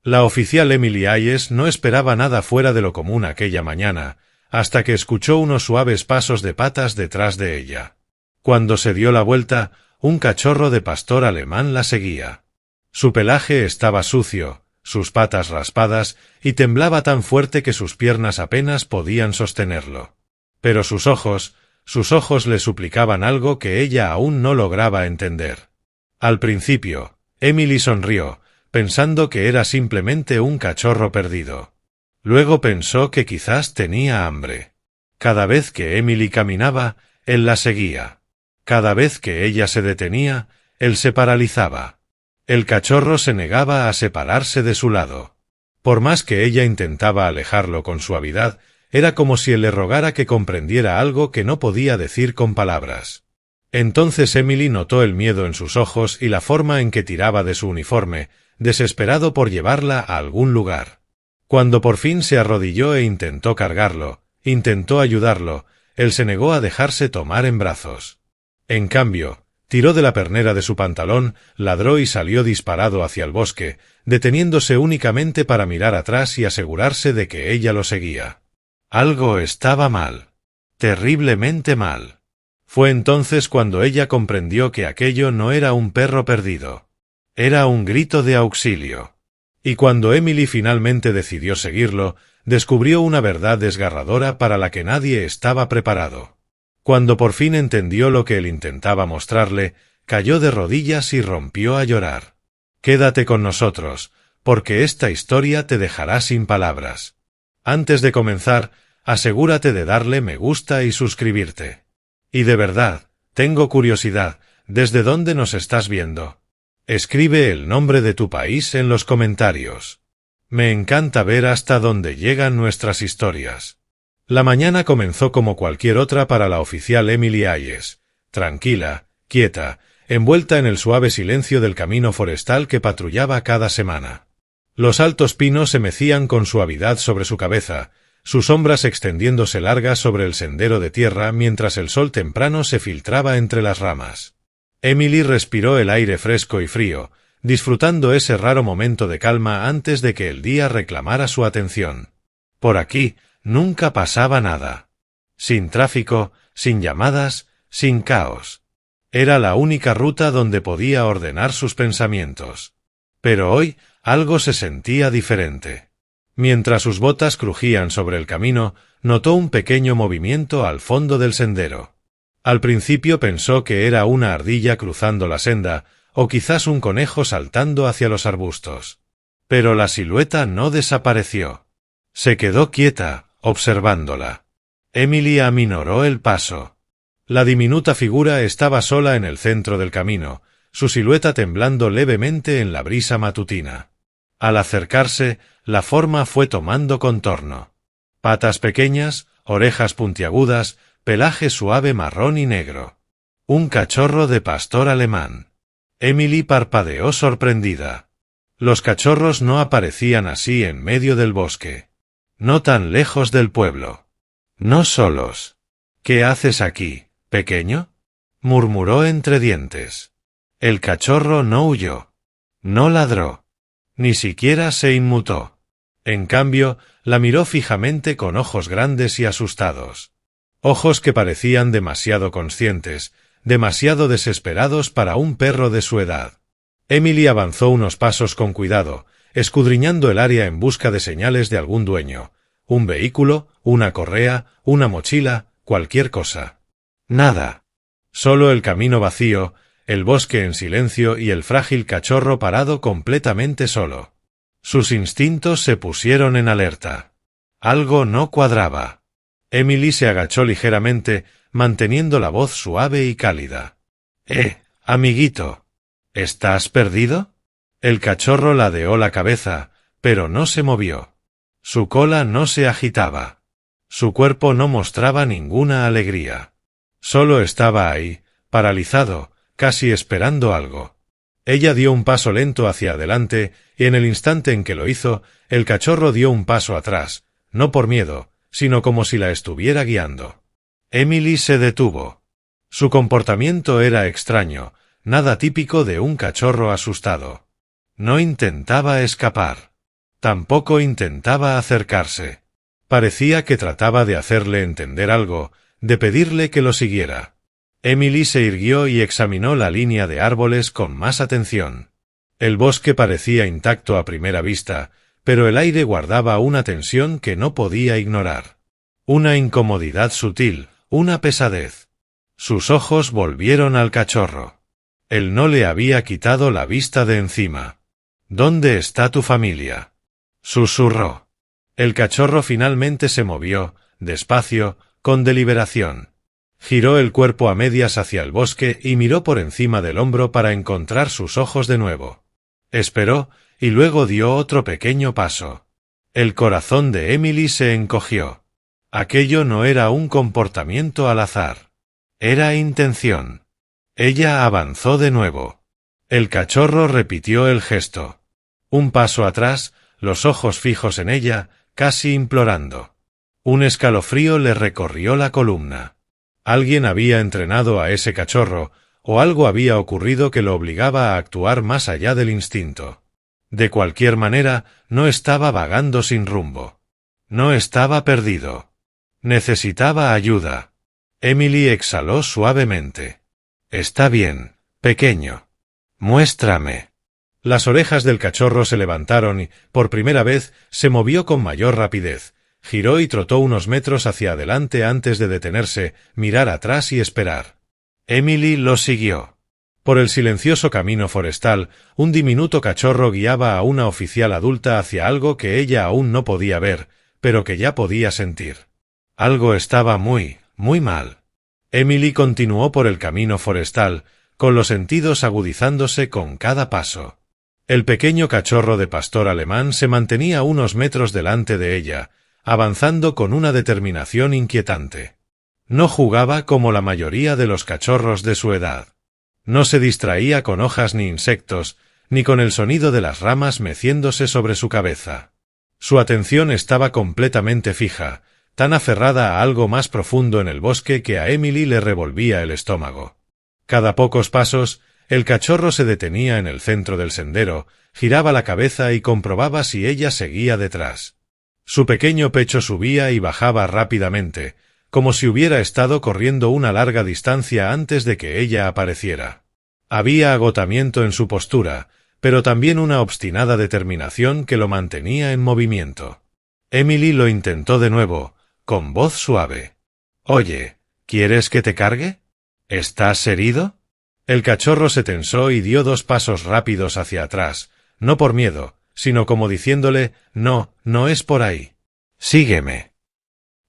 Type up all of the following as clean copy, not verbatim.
La oficial Emily Hayes no esperaba nada fuera de lo común aquella mañana, hasta que escuchó unos suaves pasos de patas detrás de ella. Cuando se dio la vuelta, un cachorro de pastor alemán la seguía. Su pelaje estaba sucio, sus patas raspadas, y temblaba tan fuerte que sus piernas apenas podían sostenerlo. Pero sus ojos le suplicaban algo que ella aún no lograba entender. Al principio, Emily sonrió, pensando que era simplemente un cachorro perdido. Luego pensó que quizás tenía hambre. Cada vez que Emily caminaba, él la seguía. Cada vez que ella se detenía, él se paralizaba. El cachorro se negaba a separarse de su lado. Por más que ella intentaba alejarlo con suavidad, era como si él le rogara que comprendiera algo que no podía decir con palabras. Entonces Emily notó el miedo en sus ojos y la forma en que tiraba de su uniforme, desesperado por llevarla a algún lugar. Cuando por fin se arrodilló e intentó cargarlo, intentó ayudarlo, él se negó a dejarse tomar en brazos. En cambio, tiró de la pernera de su pantalón, ladró y salió disparado hacia el bosque, deteniéndose únicamente para mirar atrás y asegurarse de que ella lo seguía. Algo estaba mal. Terriblemente mal. Fue entonces cuando ella comprendió que aquello no era un perro perdido. Era un grito de auxilio. Y cuando Emily finalmente decidió seguirlo, descubrió una verdad desgarradora para la que nadie estaba preparado. Cuando por fin entendió lo que él intentaba mostrarle, cayó de rodillas y rompió a llorar. Quédate con nosotros, porque esta historia te dejará sin palabras. Antes de comenzar, asegúrate de darle me gusta y suscribirte. Y de verdad, tengo curiosidad, ¿desde dónde nos estás viendo? Escribe el nombre de tu país en los comentarios. Me encanta ver hasta dónde llegan nuestras historias. La mañana comenzó como cualquier otra para la oficial Emily Hayes, tranquila, quieta, envuelta en el suave silencio del camino forestal que patrullaba cada semana. Los altos pinos se mecían con suavidad sobre su cabeza, sus sombras extendiéndose largas sobre el sendero de tierra mientras el sol temprano se filtraba entre las ramas. Emily respiró el aire fresco y frío, disfrutando ese raro momento de calma antes de que el día reclamara su atención. Por aquí nunca pasaba nada. Sin tráfico, sin llamadas, sin caos. Era la única ruta donde podía ordenar sus pensamientos. Pero hoy algo se sentía diferente. Mientras sus botas crujían sobre el camino, notó un pequeño movimiento al fondo del sendero. Al principio pensó que era una ardilla cruzando la senda, o quizás un conejo saltando hacia los arbustos. Pero la silueta no desapareció. Se quedó quieta, observándola. Emily aminoró el paso. La diminuta figura estaba sola en el centro del camino, su silueta temblando levemente en la brisa matutina. Al acercarse, la forma fue tomando contorno. Patas pequeñas, orejas puntiagudas, pelaje suave marrón y negro. Un cachorro de pastor alemán. Emily parpadeó sorprendida. Los cachorros no aparecían así en medio del bosque. No tan lejos del pueblo. No solos. ¿Qué haces aquí, pequeño? Murmuró entre dientes. El cachorro no huyó. No ladró. Ni siquiera se inmutó. En cambio, la miró fijamente con ojos grandes y asustados. Ojos que parecían demasiado conscientes, demasiado desesperados para un perro de su edad. Emily avanzó unos pasos con cuidado, escudriñando el área en busca de señales de algún dueño. Un vehículo, una correa, una mochila, cualquier cosa. Nada. Solo el camino vacío, el bosque en silencio y el frágil cachorro parado completamente solo. Sus instintos se pusieron en alerta. Algo no cuadraba. Emily se agachó ligeramente, manteniendo la voz suave y cálida. Amiguito. ¿Estás perdido? El cachorro ladeó la cabeza, pero no se movió. Su cola no se agitaba. Su cuerpo no mostraba ninguna alegría. Solo estaba ahí, paralizado, casi esperando algo. Ella dio un paso lento hacia adelante, y en el instante en que lo hizo, el cachorro dio un paso atrás, no por miedo, sino como si la estuviera guiando. Emily se detuvo. Su comportamiento era extraño, nada típico de un cachorro asustado. No intentaba escapar. Tampoco intentaba acercarse. Parecía que trataba de hacerle entender algo, de pedirle que lo siguiera. Emily se irguió y examinó la línea de árboles con más atención. El bosque parecía intacto a primera vista, pero el aire guardaba una tensión que no podía ignorar. Una incomodidad sutil, una pesadez. Sus ojos volvieron al cachorro. Él no le había quitado la vista de encima. «¿Dónde está tu familia?», susurró. El cachorro finalmente se movió, despacio, con deliberación. Giró el cuerpo a medias hacia el bosque y miró por encima del hombro para encontrar sus ojos de nuevo. Esperó, y luego dio otro pequeño paso. El corazón de Emily se encogió. Aquello no era un comportamiento al azar. Era intención. Ella avanzó de nuevo. El cachorro repitió el gesto. Un paso atrás, los ojos fijos en ella, casi implorando. Un escalofrío le recorrió la columna. Alguien había entrenado a ese cachorro, o algo había ocurrido que lo obligaba a actuar más allá del instinto. De cualquier manera, no estaba vagando sin rumbo. No estaba perdido. Necesitaba ayuda. Emily exhaló suavemente. «Está bien, pequeño. Muéstrame». Las orejas del cachorro se levantaron y, por primera vez, se movió con mayor rapidez. Giró y trotó unos metros hacia adelante antes de detenerse, mirar atrás y esperar. Emily lo siguió. Por el silencioso camino forestal, un diminuto cachorro guiaba a una oficial adulta hacia algo que ella aún no podía ver, pero que ya podía sentir. Algo estaba muy mal. Emily continuó por el camino forestal, con los sentidos agudizándose con cada paso. El pequeño cachorro de pastor alemán se mantenía unos metros delante de ella, avanzando con una determinación inquietante. No jugaba como la mayoría de los cachorros de su edad. No se distraía con hojas ni insectos, ni con el sonido de las ramas meciéndose sobre su cabeza. Su atención estaba completamente fija, tan aferrada a algo más profundo en el bosque que a Emily le revolvía el estómago. Cada pocos pasos, el cachorro se detenía en el centro del sendero, giraba la cabeza y comprobaba si ella seguía detrás. Su pequeño pecho subía y bajaba rápidamente, como si hubiera estado corriendo una larga distancia antes de que ella apareciera. Había agotamiento en su postura, pero también una obstinada determinación que lo mantenía en movimiento. Emily lo intentó de nuevo, con voz suave. «Oye, ¿quieres que te cargue? ¿Estás herido?» El cachorro se tensó y dio 2 pasos rápidos hacia atrás, no por miedo, sino como diciéndole, «No, no es por ahí. Sígueme».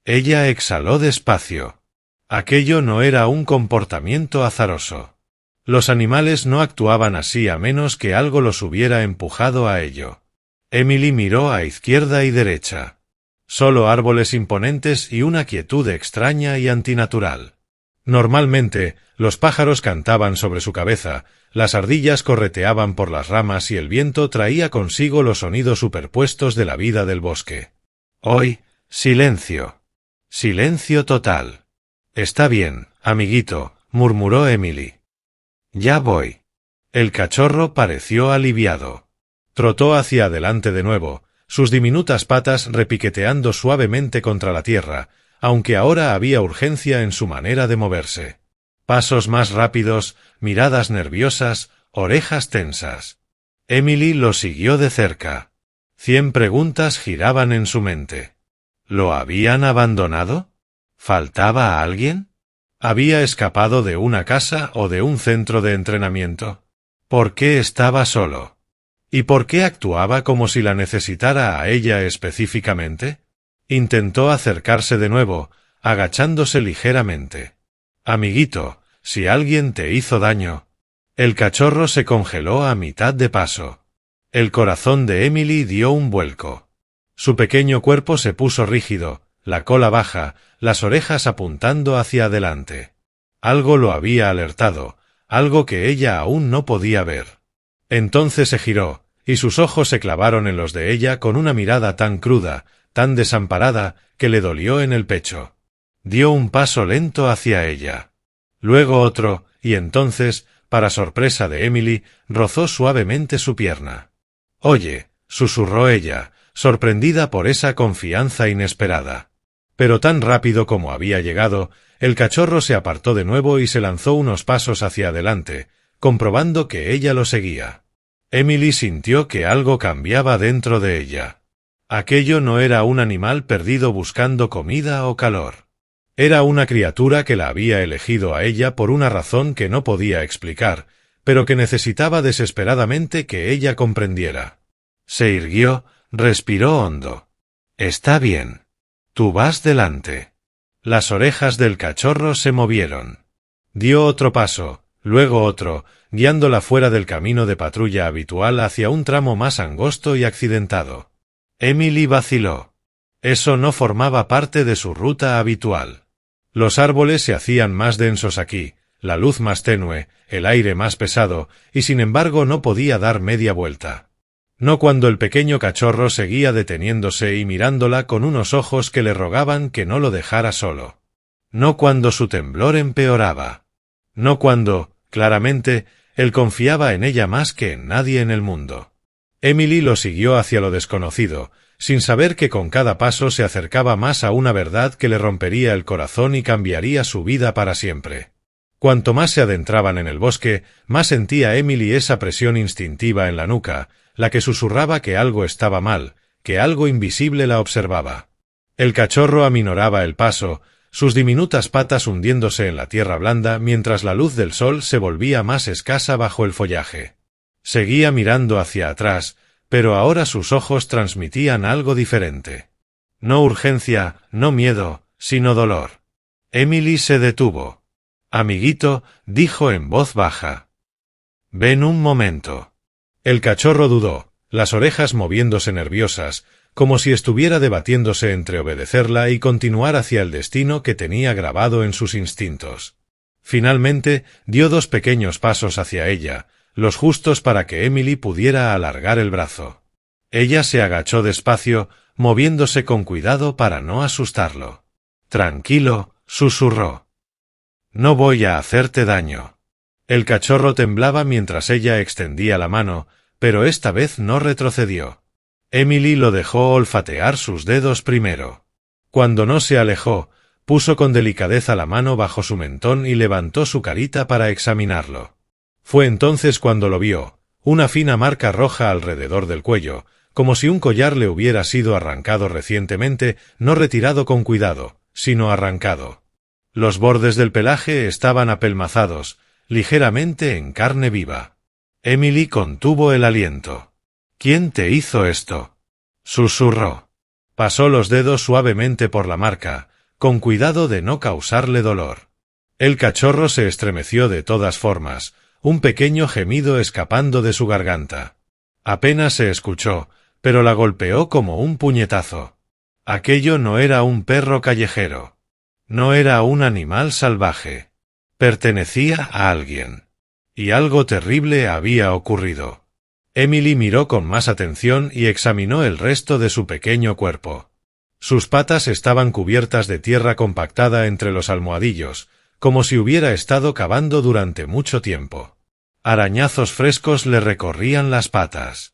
Ella exhaló despacio. Aquello no era un comportamiento azaroso. Los animales no actuaban así a menos que algo los hubiera empujado a ello. Emily miró a izquierda y derecha. Solo árboles imponentes y una quietud extraña y antinatural. Normalmente, los pájaros cantaban sobre su cabeza, las ardillas correteaban por las ramas y el viento traía consigo los sonidos superpuestos de la vida del bosque. Hoy, silencio. Silencio total. «Está bien, amiguito», murmuró Emily. «Ya voy». El cachorro pareció aliviado. Trotó hacia adelante de nuevo, sus diminutas patas repiqueteando suavemente contra la tierra, aunque ahora había urgencia en su manera de moverse. Pasos más rápidos, miradas nerviosas, orejas tensas. Emily lo siguió de cerca. 100 preguntas giraban en su mente. ¿Lo habían abandonado? ¿Faltaba alguien? ¿Había escapado de una casa o de un centro de entrenamiento? ¿Por qué estaba solo? ¿Y por qué actuaba como si la necesitara a ella específicamente? Intentó acercarse de nuevo, agachándose ligeramente. «Amiguito, si alguien te hizo daño». El cachorro se congeló a mitad de paso. El corazón de Emily dio un vuelco. Su pequeño cuerpo se puso rígido, la cola baja, las orejas apuntando hacia adelante. Algo lo había alertado, algo que ella aún no podía ver. Entonces se giró, y sus ojos se clavaron en los de ella con una mirada tan cruda, tan desamparada, que le dolió en el pecho. Dio un paso lento hacia ella. Luego otro, y entonces, para sorpresa de Emily, rozó suavemente su pierna. «Oye, susurró ella, sorprendida por esa confianza inesperada. Pero tan rápido como había llegado, el cachorro se apartó de nuevo y se lanzó unos pasos hacia adelante, comprobando que ella lo seguía. Emily sintió que algo cambiaba dentro de ella. Aquello no era un animal perdido buscando comida o calor. Era una criatura que la había elegido a ella por una razón que no podía explicar, pero que necesitaba desesperadamente que ella comprendiera. Se irguió, respiró hondo. «Está bien. Tú vas delante». Las orejas del cachorro se movieron. Dio otro paso, luego otro, guiándola fuera del camino de patrulla habitual hacia un tramo más angosto y accidentado. Emily vaciló. Eso no formaba parte de su ruta habitual. Los árboles se hacían más densos aquí, la luz más tenue, el aire más pesado, y sin embargo no podía dar media vuelta. No cuando el pequeño cachorro seguía deteniéndose y mirándola con unos ojos que le rogaban que no lo dejara solo. No cuando su temblor empeoraba. No cuando, claramente, él confiaba en ella más que en nadie en el mundo. Emily lo siguió hacia lo desconocido, sin saber que con cada paso se acercaba más a una verdad que le rompería el corazón y cambiaría su vida para siempre. Cuanto más se adentraban en el bosque, más sentía Emily esa presión instintiva en la nuca, la que susurraba que algo estaba mal, que algo invisible la observaba. El cachorro aminoraba el paso, sus diminutas patas hundiéndose en la tierra blanda mientras la luz del sol se volvía más escasa bajo el follaje. Seguía mirando hacia atrás, pero ahora sus ojos transmitían algo diferente. No urgencia, no miedo, sino dolor. Emily se detuvo. «Amiguito», dijo en voz baja. «Ven un momento». El cachorro dudó, las orejas moviéndose nerviosas, como si estuviera debatiéndose entre obedecerla y continuar hacia el destino que tenía grabado en sus instintos. Finalmente, dio 2 pequeños pasos hacia ella, los justos para que Emily pudiera alargar el brazo. Ella se agachó despacio, moviéndose con cuidado para no asustarlo. «Tranquilo», susurró. «No voy a hacerte daño». El cachorro temblaba mientras ella extendía la mano, pero esta vez no retrocedió. Emily lo dejó olfatear sus dedos primero. Cuando no se alejó, puso con delicadeza la mano bajo su mentón y levantó su carita para examinarlo. Fue entonces cuando lo vio, una fina marca roja alrededor del cuello, como si un collar le hubiera sido arrancado recientemente, no retirado con cuidado, sino arrancado. Los bordes del pelaje estaban apelmazados, ligeramente en carne viva. Emily contuvo el aliento. «¿Quién te hizo esto?», susurró. Pasó los dedos suavemente por la marca, con cuidado de no causarle dolor. El cachorro se estremeció de todas formas, un pequeño gemido escapando de su garganta. Apenas se escuchó, pero la golpeó como un puñetazo. Aquello no era un perro callejero. No era un animal salvaje. Pertenecía a alguien. Y algo terrible había ocurrido. Emily miró con más atención y examinó el resto de su pequeño cuerpo. Sus patas estaban cubiertas de tierra compactada entre los almohadillos, como si hubiera estado cavando durante mucho tiempo. Arañazos frescos le recorrían las patas.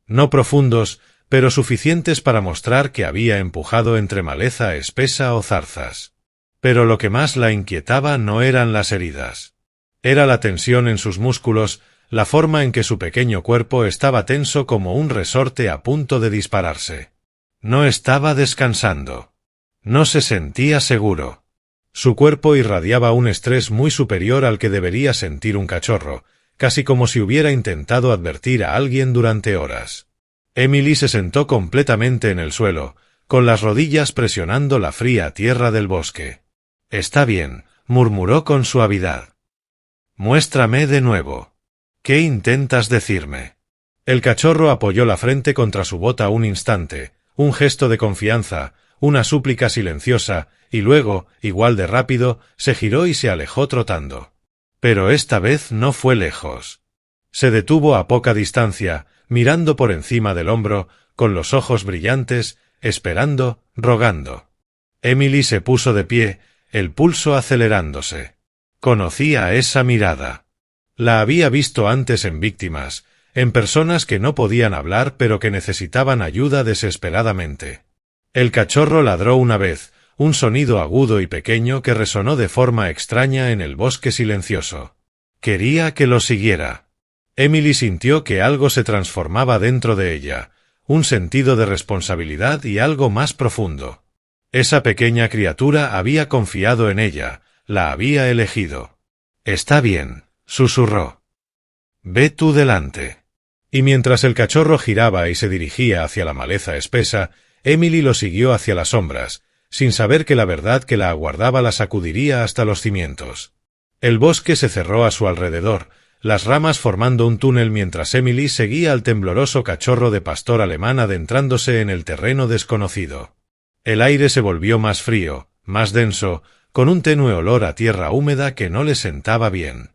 No profundos, pero suficientes para mostrar que había empujado entre maleza espesa o zarzas. Pero lo que más la inquietaba no eran las heridas. Era la tensión en sus músculos, la forma en que su pequeño cuerpo estaba tenso como un resorte a punto de dispararse. No estaba descansando. No se sentía seguro. Su cuerpo irradiaba un estrés muy superior al que debería sentir un cachorro, casi como si hubiera intentado advertir a alguien durante horas. Emily se sentó completamente en el suelo, con las rodillas presionando la fría tierra del bosque. «Está bien», murmuró con suavidad. «Muéstrame de nuevo. ¿Qué intentas decirme?». El cachorro apoyó la frente contra su bota un instante, un gesto de confianza, una súplica silenciosa, y luego, igual de rápido, se giró y se alejó trotando. Pero esta vez no fue lejos. Se detuvo a poca distancia, mirando por encima del hombro, con los ojos brillantes, esperando, rogando. Emily se puso de pie, el pulso acelerándose. Conocía esa mirada. La había visto antes en víctimas, en personas que no podían hablar pero que necesitaban ayuda desesperadamente. El cachorro ladró una vez, un sonido agudo y pequeño que resonó de forma extraña en el bosque silencioso. Quería que lo siguiera. Emily sintió que algo se transformaba dentro de ella, un sentido de responsabilidad y algo más profundo. Esa pequeña criatura había confiado en ella, la había elegido. «Está bien», susurró. «Ve tú delante». Y mientras el cachorro giraba y se dirigía hacia la maleza espesa, Emily lo siguió hacia las sombras, sin saber que la verdad que la aguardaba la sacudiría hasta los cimientos. El bosque se cerró a su alrededor, las ramas formando un túnel mientras Emily seguía al tembloroso cachorro de pastor alemán adentrándose en el terreno desconocido. El aire se volvió más frío, más denso, con un tenue olor a tierra húmeda que no le sentaba bien.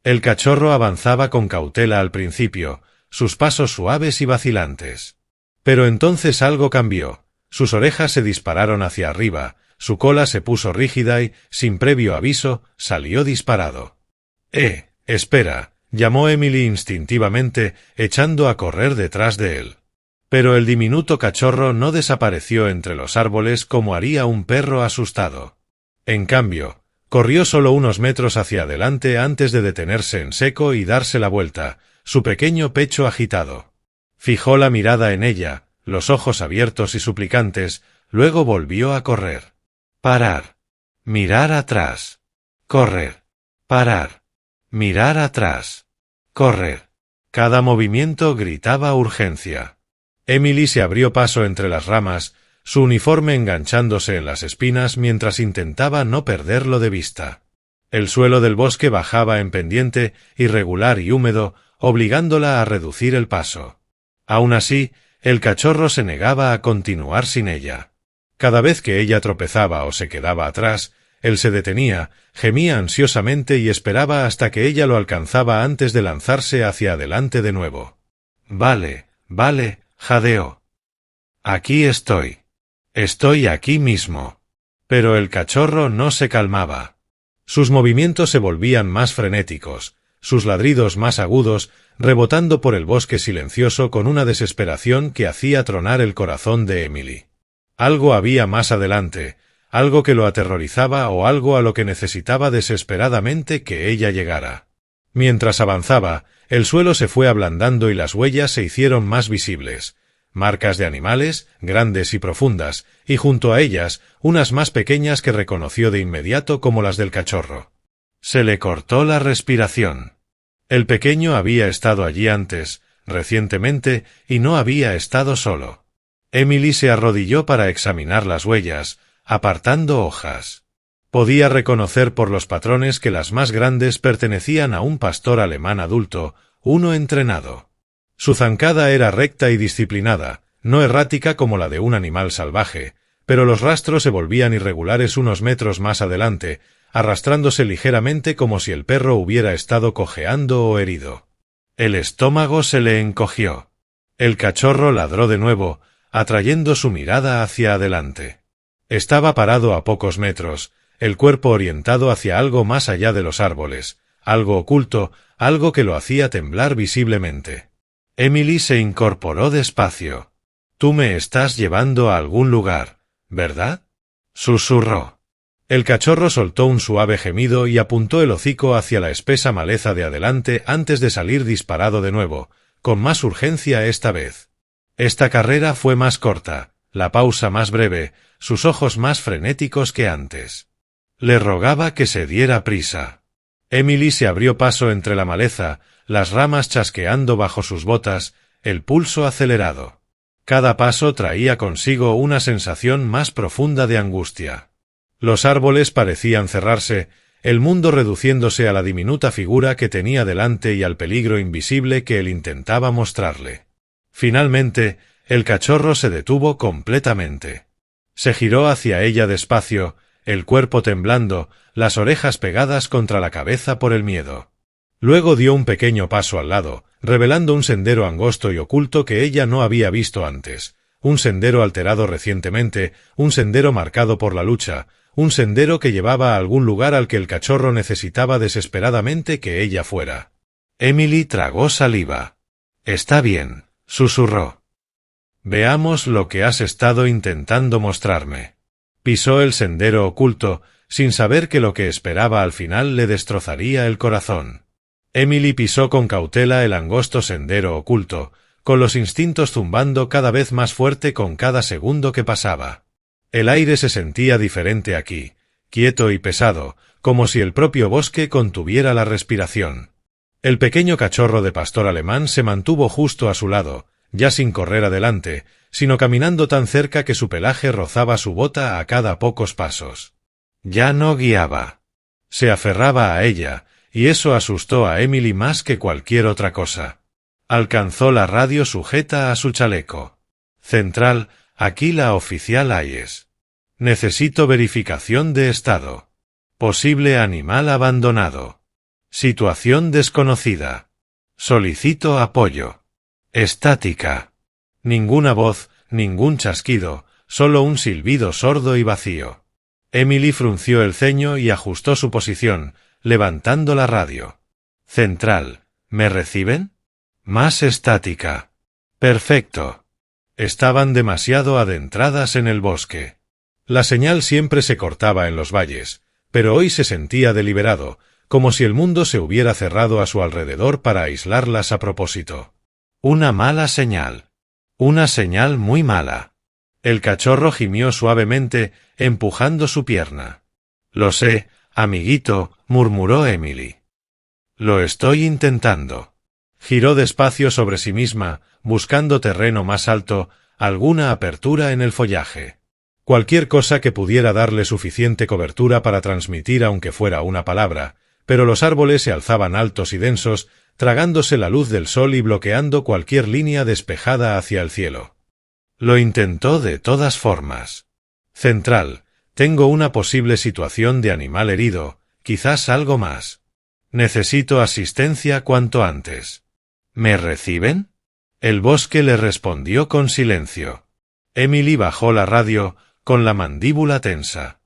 El cachorro avanzaba con cautela al principio, sus pasos suaves y vacilantes. Pero entonces algo cambió. Sus orejas se dispararon hacia arriba, su cola se puso rígida y, sin previo aviso, salió disparado. Espera», llamó Emily instintivamente, echando a correr detrás de él. Pero el diminuto cachorro no desapareció entre los árboles como haría un perro asustado. En cambio, corrió solo unos metros hacia adelante antes de detenerse en seco y darse la vuelta, su pequeño pecho agitado. Fijó la mirada en ella, los ojos abiertos y suplicantes, luego volvió a correr. Parar. Mirar atrás. Correr. Parar. Mirar atrás. Correr. Cada movimiento gritaba urgencia. Emily se abrió paso entre las ramas, su uniforme enganchándose en las espinas mientras intentaba no perderlo de vista. El suelo del bosque bajaba en pendiente, irregular y húmedo, obligándola a reducir el paso. Aún así, el cachorro se negaba a continuar sin ella. Cada vez que ella tropezaba o se quedaba atrás, él se detenía, gemía ansiosamente y esperaba hasta que ella lo alcanzaba antes de lanzarse hacia adelante de nuevo. «Vale, vale», jadeó. «Aquí estoy. Estoy aquí mismo». Pero el cachorro no se calmaba. Sus movimientos se volvían más frenéticos, sus ladridos más agudos, rebotando por el bosque silencioso con una desesperación que hacía tronar el corazón de Emily. Algo había más adelante, algo que lo aterrorizaba o algo a lo que necesitaba desesperadamente que ella llegara. Mientras avanzaba, el suelo se fue ablandando y las huellas se hicieron más visibles. Marcas de animales, grandes y profundas, y junto a ellas, unas más pequeñas que reconoció de inmediato como las del cachorro. Se le cortó la respiración. El pequeño había estado allí antes, recientemente, y no había estado solo. Emily se arrodilló para examinar las huellas, apartando hojas. Podía reconocer por los patrones que las más grandes pertenecían a un pastor alemán adulto, uno entrenado. Su zancada era recta y disciplinada, no errática como la de un animal salvaje, pero los rastros se volvían irregulares unos metros más adelante, arrastrándose ligeramente como si el perro hubiera estado cojeando o herido. El estómago se le encogió. El cachorro ladró de nuevo, atrayendo su mirada hacia adelante. Estaba parado a pocos metros, el cuerpo orientado hacia algo más allá de los árboles, algo oculto, algo que lo hacía temblar visiblemente. Emily se incorporó despacio. «Tú me estás llevando a algún lugar, ¿verdad?», susurró. El cachorro soltó un suave gemido y apuntó el hocico hacia la espesa maleza de adelante antes de salir disparado de nuevo, con más urgencia esta vez. Esta carrera fue más corta, la pausa más breve, sus ojos más frenéticos que antes. Le rogaba que se diera prisa. Emily se abrió paso entre la maleza, las ramas chasqueando bajo sus botas, el pulso acelerado. Cada paso traía consigo una sensación más profunda de angustia. Los árboles parecían cerrarse, el mundo reduciéndose a la diminuta figura que tenía delante y al peligro invisible que él intentaba mostrarle. Finalmente, el cachorro se detuvo completamente. Se giró hacia ella despacio, el cuerpo temblando, las orejas pegadas contra la cabeza por el miedo. Luego dio un pequeño paso al lado, revelando un sendero angosto y oculto que ella no había visto antes, un sendero alterado recientemente, un sendero marcado por la lucha, un sendero que llevaba a algún lugar al que el cachorro necesitaba desesperadamente que ella fuera. Emily tragó saliva. Está bien, susurró. Veamos lo que has estado intentando mostrarme. Pisó el sendero oculto, sin saber que lo que esperaba al final le destrozaría el corazón. Emily pisó con cautela el angosto sendero oculto, con los instintos zumbando cada vez más fuerte con cada segundo que pasaba. El aire se sentía diferente aquí, quieto y pesado, como si el propio bosque contuviera la respiración. El pequeño cachorro de pastor alemán se mantuvo justo a su lado, ya sin correr adelante, sino caminando tan cerca que su pelaje rozaba su bota a cada pocos pasos. Ya no guiaba. Se aferraba a ella, y eso asustó a Emily más que cualquier otra cosa. Alcanzó la radio sujeta a su chaleco. Central, aquí la oficial Hayes. Necesito verificación de estado. Posible animal abandonado. Situación desconocida. Solicito apoyo. Estática. Ninguna voz, ningún chasquido, solo un silbido sordo y vacío. Emily frunció el ceño y ajustó su posición, levantando la radio. Central, ¿me reciben? Más estática. Perfecto. Estaban demasiado adentradas en el bosque. La señal siempre se cortaba en los valles, pero hoy se sentía deliberado, como si el mundo se hubiera cerrado a su alrededor para aislarlas a propósito. Una mala señal. Una señal muy mala. El cachorro gimió suavemente, empujando su pierna. Lo sé, amiguito, murmuró Emily. Lo estoy intentando. Giró despacio sobre sí misma, buscando terreno más alto, alguna apertura en el follaje. Cualquier cosa que pudiera darle suficiente cobertura para transmitir aunque fuera una palabra, pero los árboles se alzaban altos y densos, tragándose la luz del sol y bloqueando cualquier línea despejada hacia el cielo. Lo intentó de todas formas. Central, tengo una posible situación de animal herido, quizás algo más. Necesito asistencia cuanto antes. ¿Me reciben? El bosque le respondió con silencio. Emily bajó la radio, con la mandíbula tensa.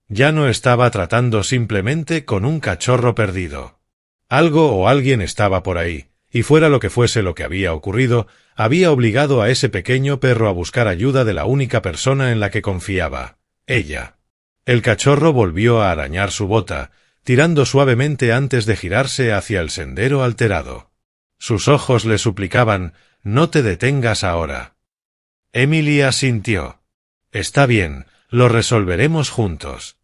Ya no estaba tratando simplemente con un cachorro perdido. Algo o alguien estaba por ahí, y fuera lo que fuese lo que había ocurrido, había obligado a ese pequeño perro a buscar ayuda de la única persona en la que confiaba, ella. El cachorro volvió a arañar su bota, tirando suavemente antes de girarse hacia el sendero alterado. Sus ojos le suplicaban, «No te detengas ahora». Emily asintió. «Está bien, lo resolveremos juntos».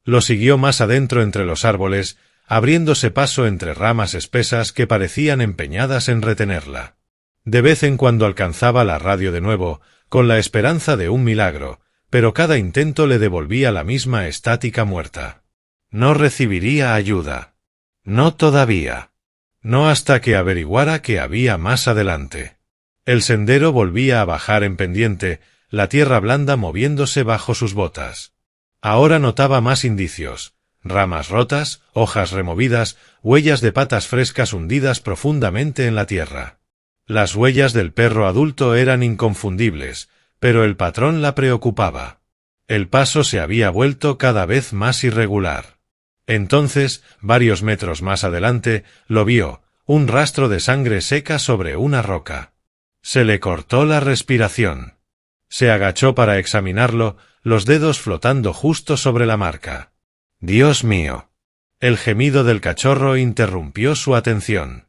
Lo siguió más adentro entre los árboles, abriéndose paso entre ramas espesas que parecían empeñadas en retenerla. De vez en cuando alcanzaba la radio de nuevo, con la esperanza de un milagro, pero cada intento le devolvía la misma estática muerta. No recibiría ayuda. No todavía. No hasta que averiguara qué había más adelante. El sendero volvía a bajar en pendiente, la tierra blanda moviéndose bajo sus botas. Ahora notaba más indicios. Ramas rotas, hojas removidas, huellas de patas frescas hundidas profundamente en la tierra. Las huellas del perro adulto eran inconfundibles, pero el patrón la preocupaba. El paso se había vuelto cada vez más irregular. Entonces, varios metros más adelante, lo vio, un rastro de sangre seca sobre una roca. Se le cortó la respiración. Se agachó para examinarlo, los dedos flotando justo sobre la marca. «Dios mío». El gemido del cachorro interrumpió su atención.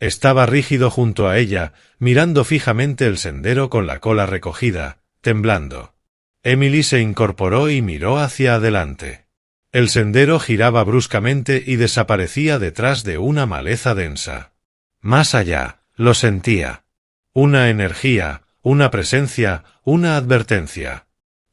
Estaba rígido junto a ella, mirando fijamente el sendero con la cola recogida, temblando. Emily se incorporó y miró hacia adelante. El sendero giraba bruscamente y desaparecía detrás de una maleza densa. Más allá, lo sentía. Una energía, una presencia, una advertencia.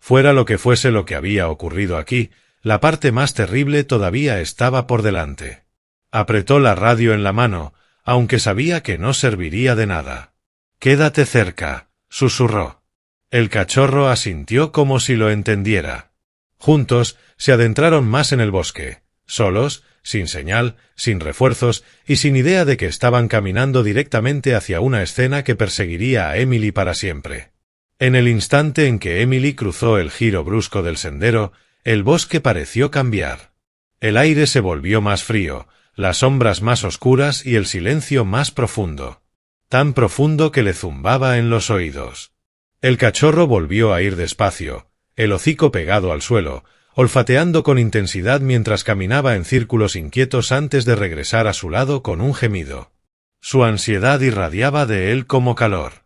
Fuera lo que fuese lo que había ocurrido aquí, la parte más terrible todavía estaba por delante. Apretó la radio en la mano, aunque sabía que no serviría de nada. «Quédate cerca», susurró. El cachorro asintió como si lo entendiera. Juntos se adentraron más en el bosque, solos, sin señal, sin refuerzos y sin idea de que estaban caminando directamente hacia una escena que perseguiría a Emily para siempre. En el instante en que Emily cruzó el giro brusco del sendero, el bosque pareció cambiar. El aire se volvió más frío, las sombras más oscuras y el silencio más profundo. tan profundo que le zumbaba en los oídos. El cachorro volvió a ir despacio, el hocico pegado al suelo, olfateando con intensidad mientras caminaba en círculos inquietos antes de regresar a su lado con un gemido. Su ansiedad irradiaba de él como calor.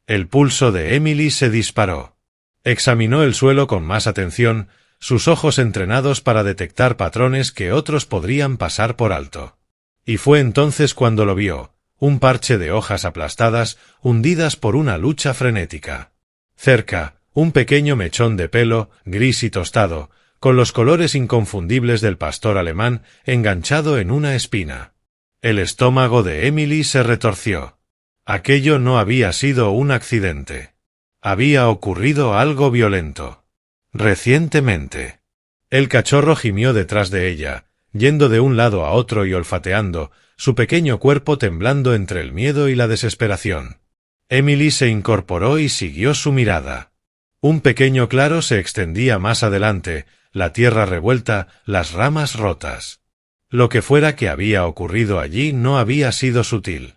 El pulso de Emily se disparó. Examinó el suelo con más atención, sus ojos entrenados para detectar patrones que otros podrían pasar por alto. Y fue entonces cuando lo vio, un parche de hojas aplastadas, hundidas por una lucha frenética. Cerca, un pequeño mechón de pelo, gris y tostado, con los colores inconfundibles del pastor alemán, enganchado en una espina. El estómago de Emily se retorció. Aquello no había sido un accidente. Había ocurrido algo violento. Recientemente. El cachorro gimió detrás de ella, yendo de un lado a otro y olfateando, su pequeño cuerpo temblando entre el miedo y la desesperación. Emily se incorporó y siguió su mirada. Un pequeño claro se extendía más adelante, la tierra revuelta, las ramas rotas. Lo que fuera que había ocurrido allí no había sido sutil.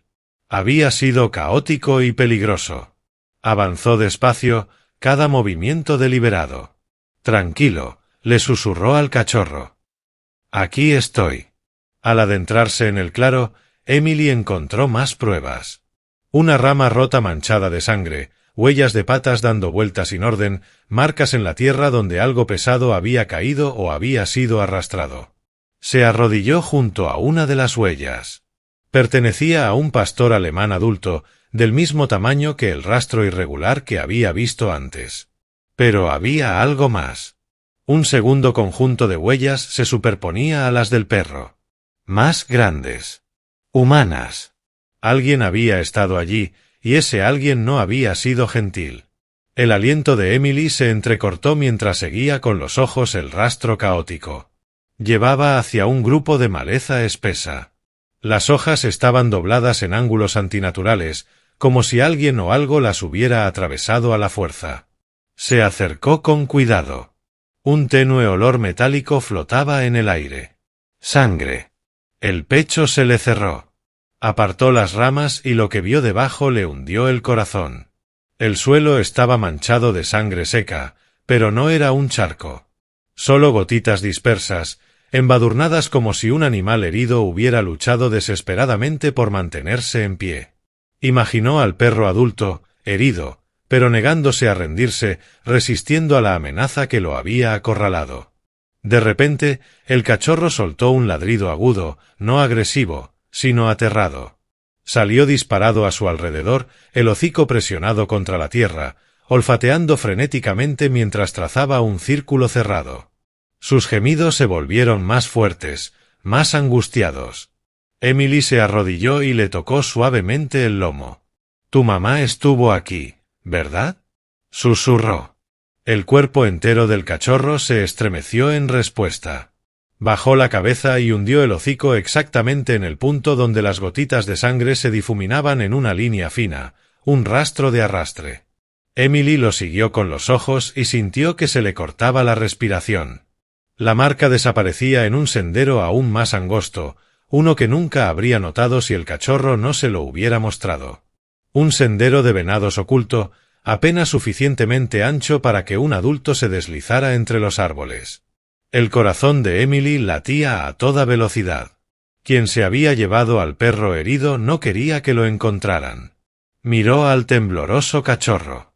Había sido caótico y peligroso. Avanzó despacio, cada movimiento deliberado. Tranquilo, le susurró al cachorro. Aquí estoy. Al adentrarse en el claro, Emily encontró más pruebas. Una rama rota manchada de sangre, huellas de patas dando vueltas sin orden, marcas en la tierra donde algo pesado había caído o había sido arrastrado. Se arrodilló junto a una de las huellas. Pertenecía a un pastor alemán adulto, del mismo tamaño que el rastro irregular que había visto antes. Pero había algo más. Un segundo conjunto de huellas se superponía a las del perro. Más grandes. Humanas. Alguien había estado allí, y ese alguien no había sido gentil. El aliento de Emily se entrecortó mientras seguía con los ojos el rastro caótico. Llevaba hacia un grupo de maleza espesa. Las hojas estaban dobladas en ángulos antinaturales, como si alguien o algo las hubiera atravesado a la fuerza. Se acercó con cuidado. Un tenue olor metálico flotaba en el aire. Sangre. El pecho se le cerró. Apartó las ramas y lo que vio debajo le hundió el corazón. El suelo estaba manchado de sangre seca, pero no era un charco. Solo gotitas dispersas, embadurnadas como si un animal herido hubiera luchado desesperadamente por mantenerse en pie. Imaginó al perro adulto, herido, pero negándose a rendirse, resistiendo a la amenaza que lo había acorralado. De repente, el cachorro soltó un ladrido agudo, no agresivo, sino aterrado. Salió disparado a su alrededor, el hocico presionado contra la tierra, olfateando frenéticamente mientras trazaba un círculo cerrado. Sus gemidos se volvieron más fuertes, más angustiados. Emily se arrodilló y le tocó suavemente el lomo. «Tu mamá estuvo aquí, ¿verdad?», susurró. El cuerpo entero del cachorro se estremeció en respuesta. Bajó la cabeza y hundió el hocico exactamente en el punto donde las gotitas de sangre se difuminaban en una línea fina, un rastro de arrastre. Emily lo siguió con los ojos y sintió que se le cortaba la respiración. La marca desaparecía en un sendero aún más angosto, uno que nunca habría notado si el cachorro no se lo hubiera mostrado. Un sendero de venados oculto, apenas suficientemente ancho para que un adulto se deslizara entre los árboles. El corazón de Emily latía a toda velocidad. Quien se había llevado al perro herido no quería que lo encontraran. Miró al tembloroso cachorro.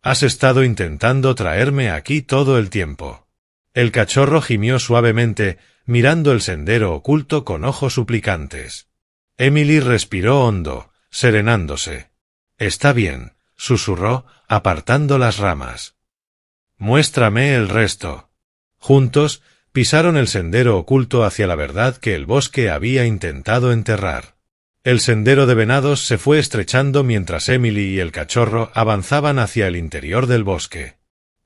«Has estado intentando traerme aquí todo el tiempo». El cachorro gimió suavemente, mirando el sendero oculto con ojos suplicantes. Emily respiró hondo, serenándose. «Está bien», susurró, apartando las ramas. «Muéstrame el resto». Juntos, pisaron el sendero oculto hacia la verdad que el bosque había intentado enterrar. El sendero de venados se fue estrechando mientras Emily y el cachorro avanzaban hacia el interior del bosque.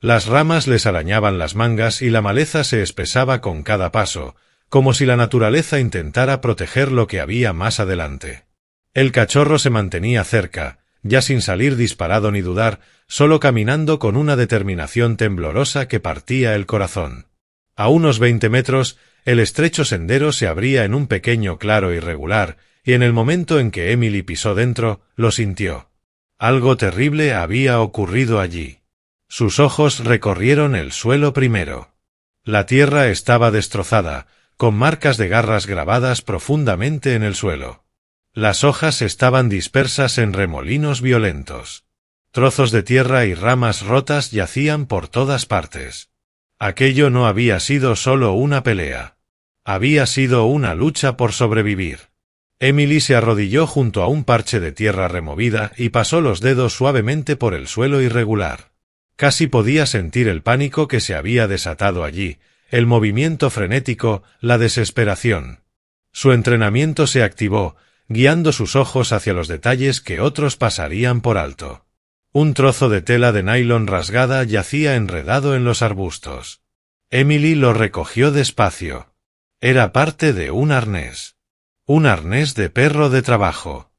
Las ramas les arañaban las mangas y la maleza se espesaba con cada paso, como si la naturaleza intentara proteger lo que había más adelante. El cachorro se mantenía cerca, ya sin salir disparado ni dudar, solo caminando con una determinación temblorosa que partía el corazón. A unos 20 metros, el estrecho sendero se abría en un pequeño claro irregular, y en el momento en que Emily pisó dentro, lo sintió. Algo terrible había ocurrido allí. Sus ojos recorrieron el suelo primero. La tierra estaba destrozada, con marcas de garras grabadas profundamente en el suelo. Las hojas estaban dispersas en remolinos violentos. Trozos de tierra y ramas rotas yacían por todas partes. Aquello no había sido solo una pelea. Había sido una lucha por sobrevivir. Emily se arrodilló junto a un parche de tierra removida y pasó los dedos suavemente por el suelo irregular. Casi podía sentir el pánico que se había desatado allí, el movimiento frenético, la desesperación. Su entrenamiento se activó, guiando sus ojos hacia los detalles que otros pasarían por alto. Un trozo de tela de nylon rasgada yacía enredado en los arbustos. Emily lo recogió despacio. Era parte de un arnés. Un arnés de perro de trabajo.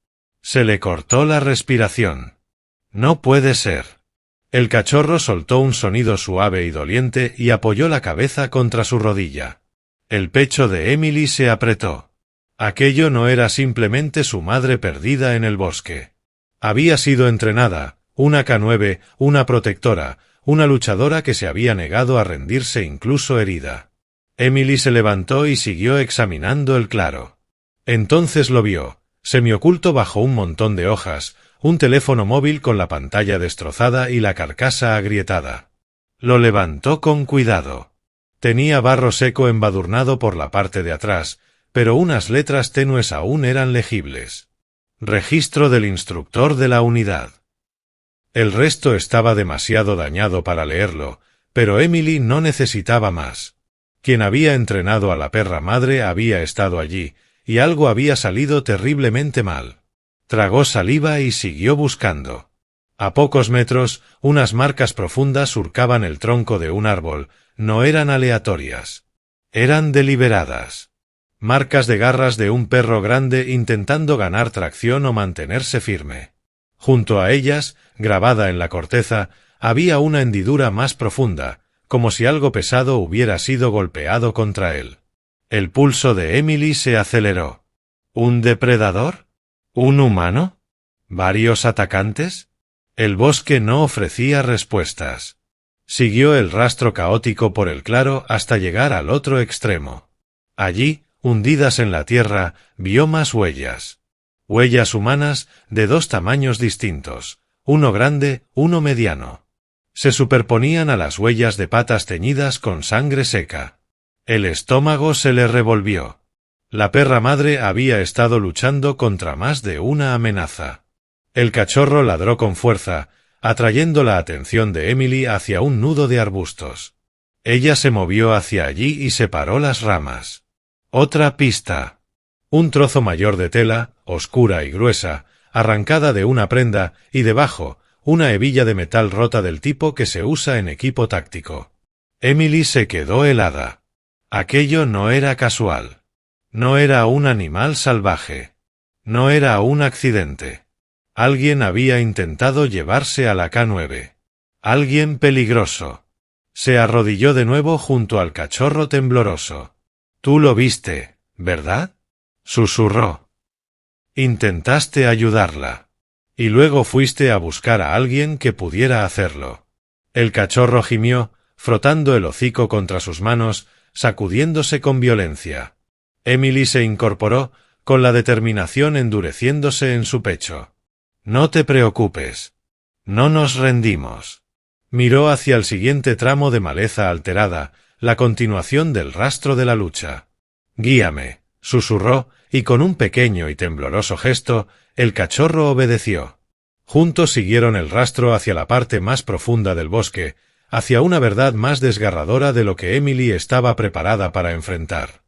Se le cortó la respiración. No puede ser. El cachorro soltó un sonido suave y doliente y apoyó la cabeza contra su rodilla. El pecho de Emily se apretó. Aquello no era simplemente su madre perdida en el bosque. Había sido entrenada, una K9, una protectora, una luchadora que se había negado a rendirse incluso herida. Emily se levantó y siguió examinando el claro. Entonces lo vio, semioculto bajo un montón de hojas, un teléfono móvil con la pantalla destrozada y la carcasa agrietada. Lo levantó con cuidado. Tenía barro seco embadurnado por la parte de atrás, pero unas letras tenues aún eran legibles. Registro del instructor de la unidad. El resto estaba demasiado dañado para leerlo, pero Emily no necesitaba más. Quien había entrenado a la perra madre había estado allí, y algo había salido terriblemente mal. Tragó saliva y siguió buscando. A pocos metros, unas marcas profundas surcaban el tronco de un árbol, no eran aleatorias. Eran deliberadas. Marcas de garras de un perro grande intentando ganar tracción o mantenerse firme. Junto a ellas, grabada en la corteza, había una hendidura más profunda, como si algo pesado hubiera sido golpeado contra él. El pulso de Emily se aceleró. ¿Un depredador? ¿Un humano? ¿Varios atacantes? El bosque no ofrecía respuestas. Siguió el rastro caótico por el claro hasta llegar al otro extremo. Allí, hundidas en la tierra, vio más huellas. Huellas humanas de dos tamaños distintos, uno grande, uno mediano. Se superponían a las huellas de patas teñidas con sangre seca. El estómago se le revolvió. La perra madre había estado luchando contra más de una amenaza. El cachorro ladró con fuerza, atrayendo la atención de Emily hacia un nudo de arbustos. Ella se movió hacia allí y separó las ramas. Otra pista. Un trozo mayor de tela, oscura y gruesa, arrancada de una prenda, y debajo, una hebilla de metal rota del tipo que se usa en equipo táctico. Emily se quedó helada. Aquello no era casual. No era un animal salvaje. No era un accidente. Alguien había intentado llevarse a la K9. Alguien peligroso. Se arrodilló de nuevo junto al cachorro tembloroso. «Tú lo viste, ¿verdad?», susurró. Intentaste ayudarla. Y luego fuiste a buscar a alguien que pudiera hacerlo. El cachorro gimió, frotando el hocico contra sus manos, sacudiéndose con violencia. Emily se incorporó, con la determinación endureciéndose en su pecho. «No te preocupes. No nos rendimos». Miró hacia el siguiente tramo de maleza alterada, la continuación del rastro de la lucha. «Guíame», susurró, y con un pequeño y tembloroso gesto, el cachorro obedeció. Juntos siguieron el rastro hacia la parte más profunda del bosque, hacia una verdad más desgarradora de lo que Emily estaba preparada para enfrentar.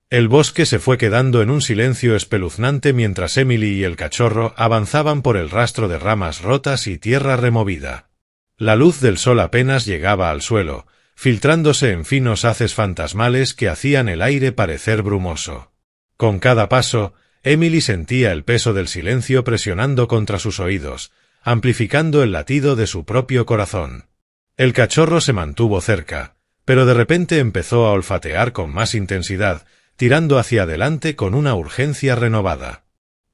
El bosque se fue quedando en un silencio espeluznante mientras Emily y el cachorro avanzaban por el rastro de ramas rotas y tierra removida. La luz del sol apenas llegaba al suelo, filtrándose en finos haces fantasmales que hacían el aire parecer brumoso. Con cada paso, Emily sentía el peso del silencio presionando contra sus oídos, amplificando el latido de su propio corazón. El cachorro se mantuvo cerca, pero de repente empezó a olfatear con más intensidad, tirando hacia adelante con una urgencia renovada.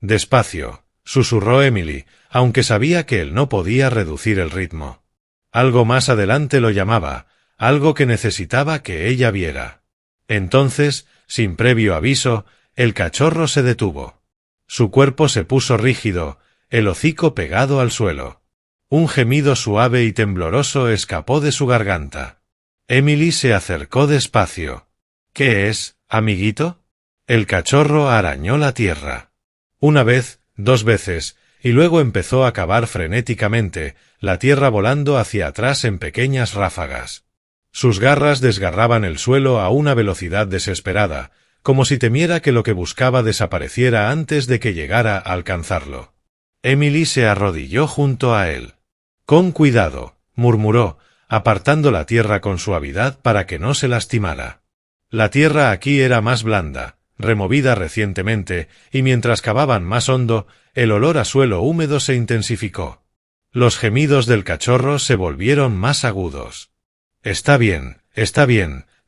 Despacio, susurró Emily, aunque sabía que él no podía reducir el ritmo. Algo más adelante lo llamaba, algo que necesitaba que ella viera. Entonces, sin previo aviso, el cachorro se detuvo. Su cuerpo se puso rígido, el hocico pegado al suelo. Un gemido suave y tembloroso escapó de su garganta. Emily se acercó despacio. —¿Qué es, amiguito? El cachorro arañó la tierra. Una vez, 2 veces, y luego empezó a cavar frenéticamente, la tierra volando hacia atrás en pequeñas ráfagas. Sus garras desgarraban el suelo a una velocidad desesperada, como si temiera que lo que buscaba desapareciera antes de que llegara a alcanzarlo. Emily se arrodilló junto a él. —Con cuidado —murmuró, apartando la tierra con suavidad para que no se lastimara. La tierra aquí era más blanda, removida recientemente, y mientras cavaban más hondo, el olor a suelo húmedo se intensificó. Los gemidos del cachorro se volvieron más agudos. Está bien,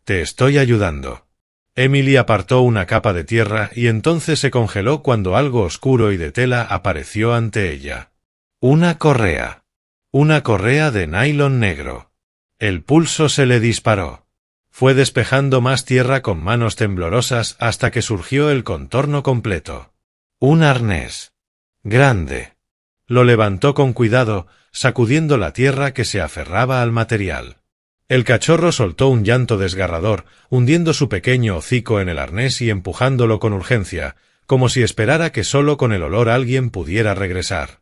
te estoy ayudando. Emily apartó una capa de tierra y entonces se congeló cuando algo oscuro y de tela apareció ante ella. Una correa. Una correa de nylon negro. El pulso se le disparó. Fue despejando más tierra con manos temblorosas hasta que surgió el contorno completo. Un arnés. Grande. Lo levantó con cuidado, sacudiendo la tierra que se aferraba al material. El cachorro soltó un llanto desgarrador, hundiendo su pequeño hocico en el arnés y empujándolo con urgencia, como si esperara que solo con el olor alguien pudiera regresar.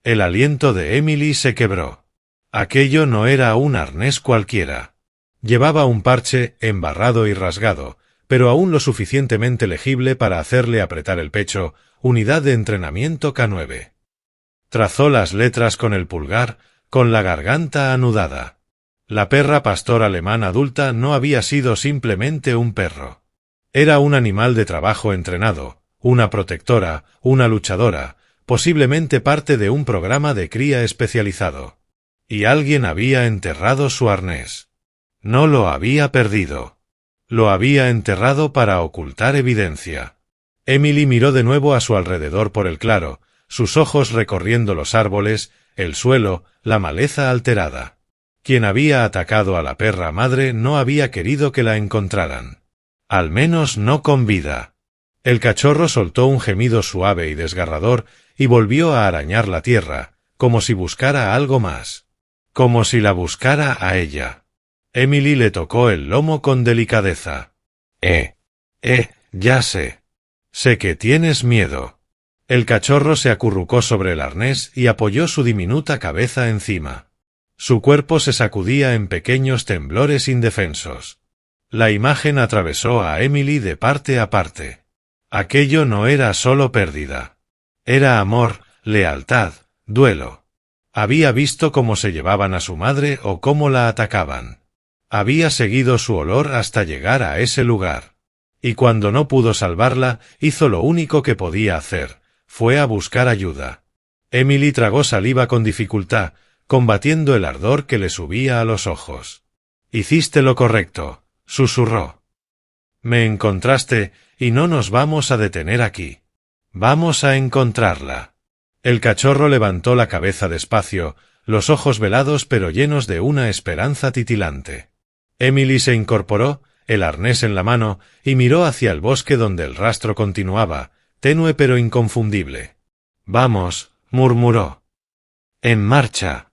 El aliento de Emily se quebró. Aquello no era un arnés cualquiera. Llevaba un parche embarrado y rasgado, pero aún lo suficientemente legible para hacerle apretar el pecho, Unidad de Entrenamiento K9. Trazó las letras con el pulgar, con la garganta anudada. La perra pastor alemán adulta no había sido simplemente un perro. Era un animal de trabajo entrenado, una protectora, una luchadora, posiblemente parte de un programa de cría especializado. Y alguien había enterrado su arnés. No lo había perdido. Lo había enterrado para ocultar evidencia. Emily miró de nuevo a su alrededor por el claro, sus ojos recorriendo los árboles, el suelo, la maleza alterada. Quien había atacado a la perra madre no había querido que la encontraran. Al menos no con vida. El cachorro soltó un gemido suave y desgarrador y volvió a arañar la tierra, como si buscara algo más. Como si la buscara a ella. Emily le tocó el lomo con delicadeza. Ya sé. Sé que tienes miedo. El cachorro se acurrucó sobre el arnés y apoyó su diminuta cabeza encima. Su cuerpo se sacudía en pequeños temblores indefensos. La imagen atravesó a Emily de parte a parte. Aquello no era solo pérdida. Era amor, lealtad, duelo. Había visto cómo se llevaban a su madre o cómo la atacaban. Había seguido su olor hasta llegar a ese lugar. Y cuando no pudo salvarla, hizo lo único que podía hacer. Fue a buscar ayuda. Emily tragó saliva con dificultad, combatiendo el ardor que le subía a los ojos. «Hiciste lo correcto», susurró. «Me encontraste, y no nos vamos a detener aquí. Vamos a encontrarla». El cachorro levantó la cabeza despacio, los ojos velados pero llenos de una esperanza titilante. Emily se incorporó, el arnés en la mano, y miró hacia el bosque donde el rastro continuaba, tenue pero inconfundible. «Vamos», murmuró. «En marcha».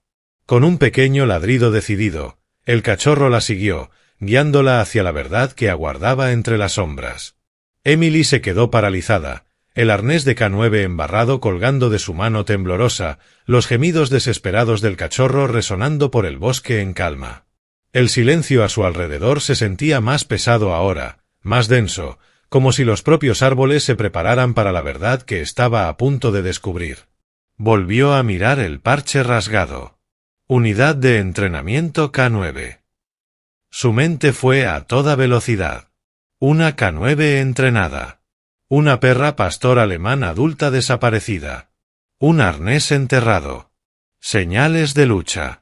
Con un pequeño ladrido decidido, el cachorro la siguió, guiándola hacia la verdad que aguardaba entre las sombras. Emily se quedó paralizada, el arnés de K9 embarrado colgando de su mano temblorosa, los gemidos desesperados del cachorro resonando por el bosque en calma. El silencio a su alrededor se sentía más pesado ahora, más denso, como si los propios árboles se prepararan para la verdad que estaba a punto de descubrir. Volvió a mirar el parche rasgado. Unidad de Entrenamiento K9. Su mente fue a toda velocidad. Una K9 entrenada. Una perra pastor alemán adulta desaparecida. Un arnés enterrado. Señales de lucha.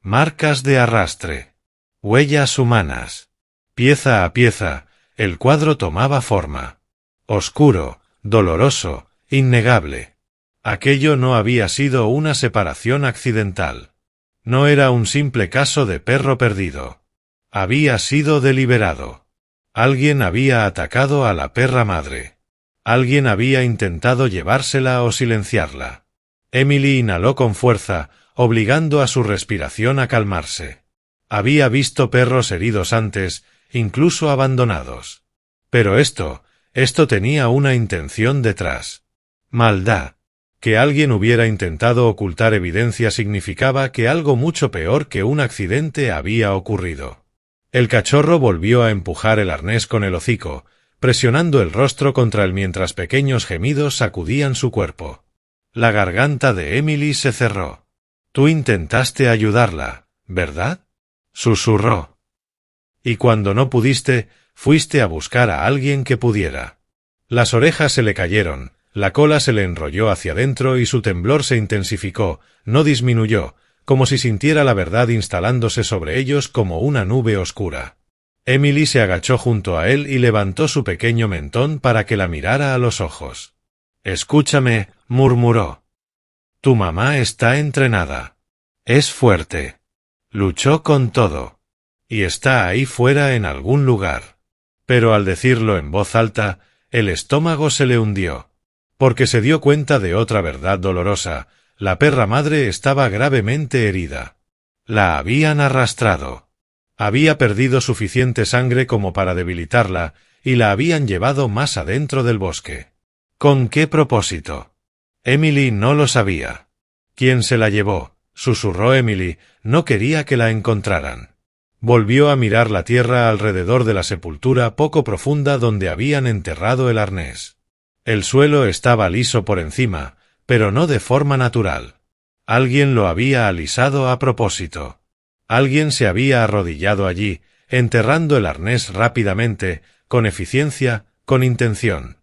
Marcas de arrastre. Huellas humanas. Pieza a pieza, el cuadro tomaba forma. Oscuro, doloroso, innegable. Aquello no había sido una separación accidental. No era un simple caso de perro perdido. Había sido deliberado. Alguien había atacado a la perra madre. Alguien había intentado llevársela o silenciarla. Emily inhaló con fuerza, obligando a su respiración a calmarse. Había visto perros heridos antes, incluso abandonados. Pero esto tenía una intención detrás. Maldad. Que alguien hubiera intentado ocultar evidencia significaba que algo mucho peor que un accidente había ocurrido. El cachorro volvió a empujar el arnés con el hocico, presionando el rostro contra él mientras pequeños gemidos sacudían su cuerpo. La garganta de Emily se cerró. «Tú intentaste ayudarla, ¿verdad?», susurró. «Y cuando no pudiste, fuiste a buscar a alguien que pudiera». Las orejas se le cayeron, la cola se le enrolló hacia adentro y su temblor se intensificó, no disminuyó, como si sintiera la verdad instalándose sobre ellos como una nube oscura. Emily se agachó junto a él y levantó su pequeño mentón para que la mirara a los ojos. «Escúchame», murmuró. «Tu mamá está entrenada. Es fuerte. Luchó con todo. Y está ahí fuera en algún lugar». Pero al decirlo en voz alta, el estómago se le hundió. Porque se dio cuenta de otra verdad dolorosa: la perra madre estaba gravemente herida. La habían arrastrado. Había perdido suficiente sangre como para debilitarla, y la habían llevado más adentro del bosque. ¿Con qué propósito? Emily no lo sabía. ¿Quién se la llevó?, susurró Emily. No quería que la encontraran. Volvió a mirar la tierra alrededor de la sepultura poco profunda donde habían enterrado el arnés. El suelo estaba liso por encima, pero no de forma natural. Alguien lo había alisado a propósito. Alguien se había arrodillado allí, enterrando el arnés rápidamente, con eficiencia, con intención.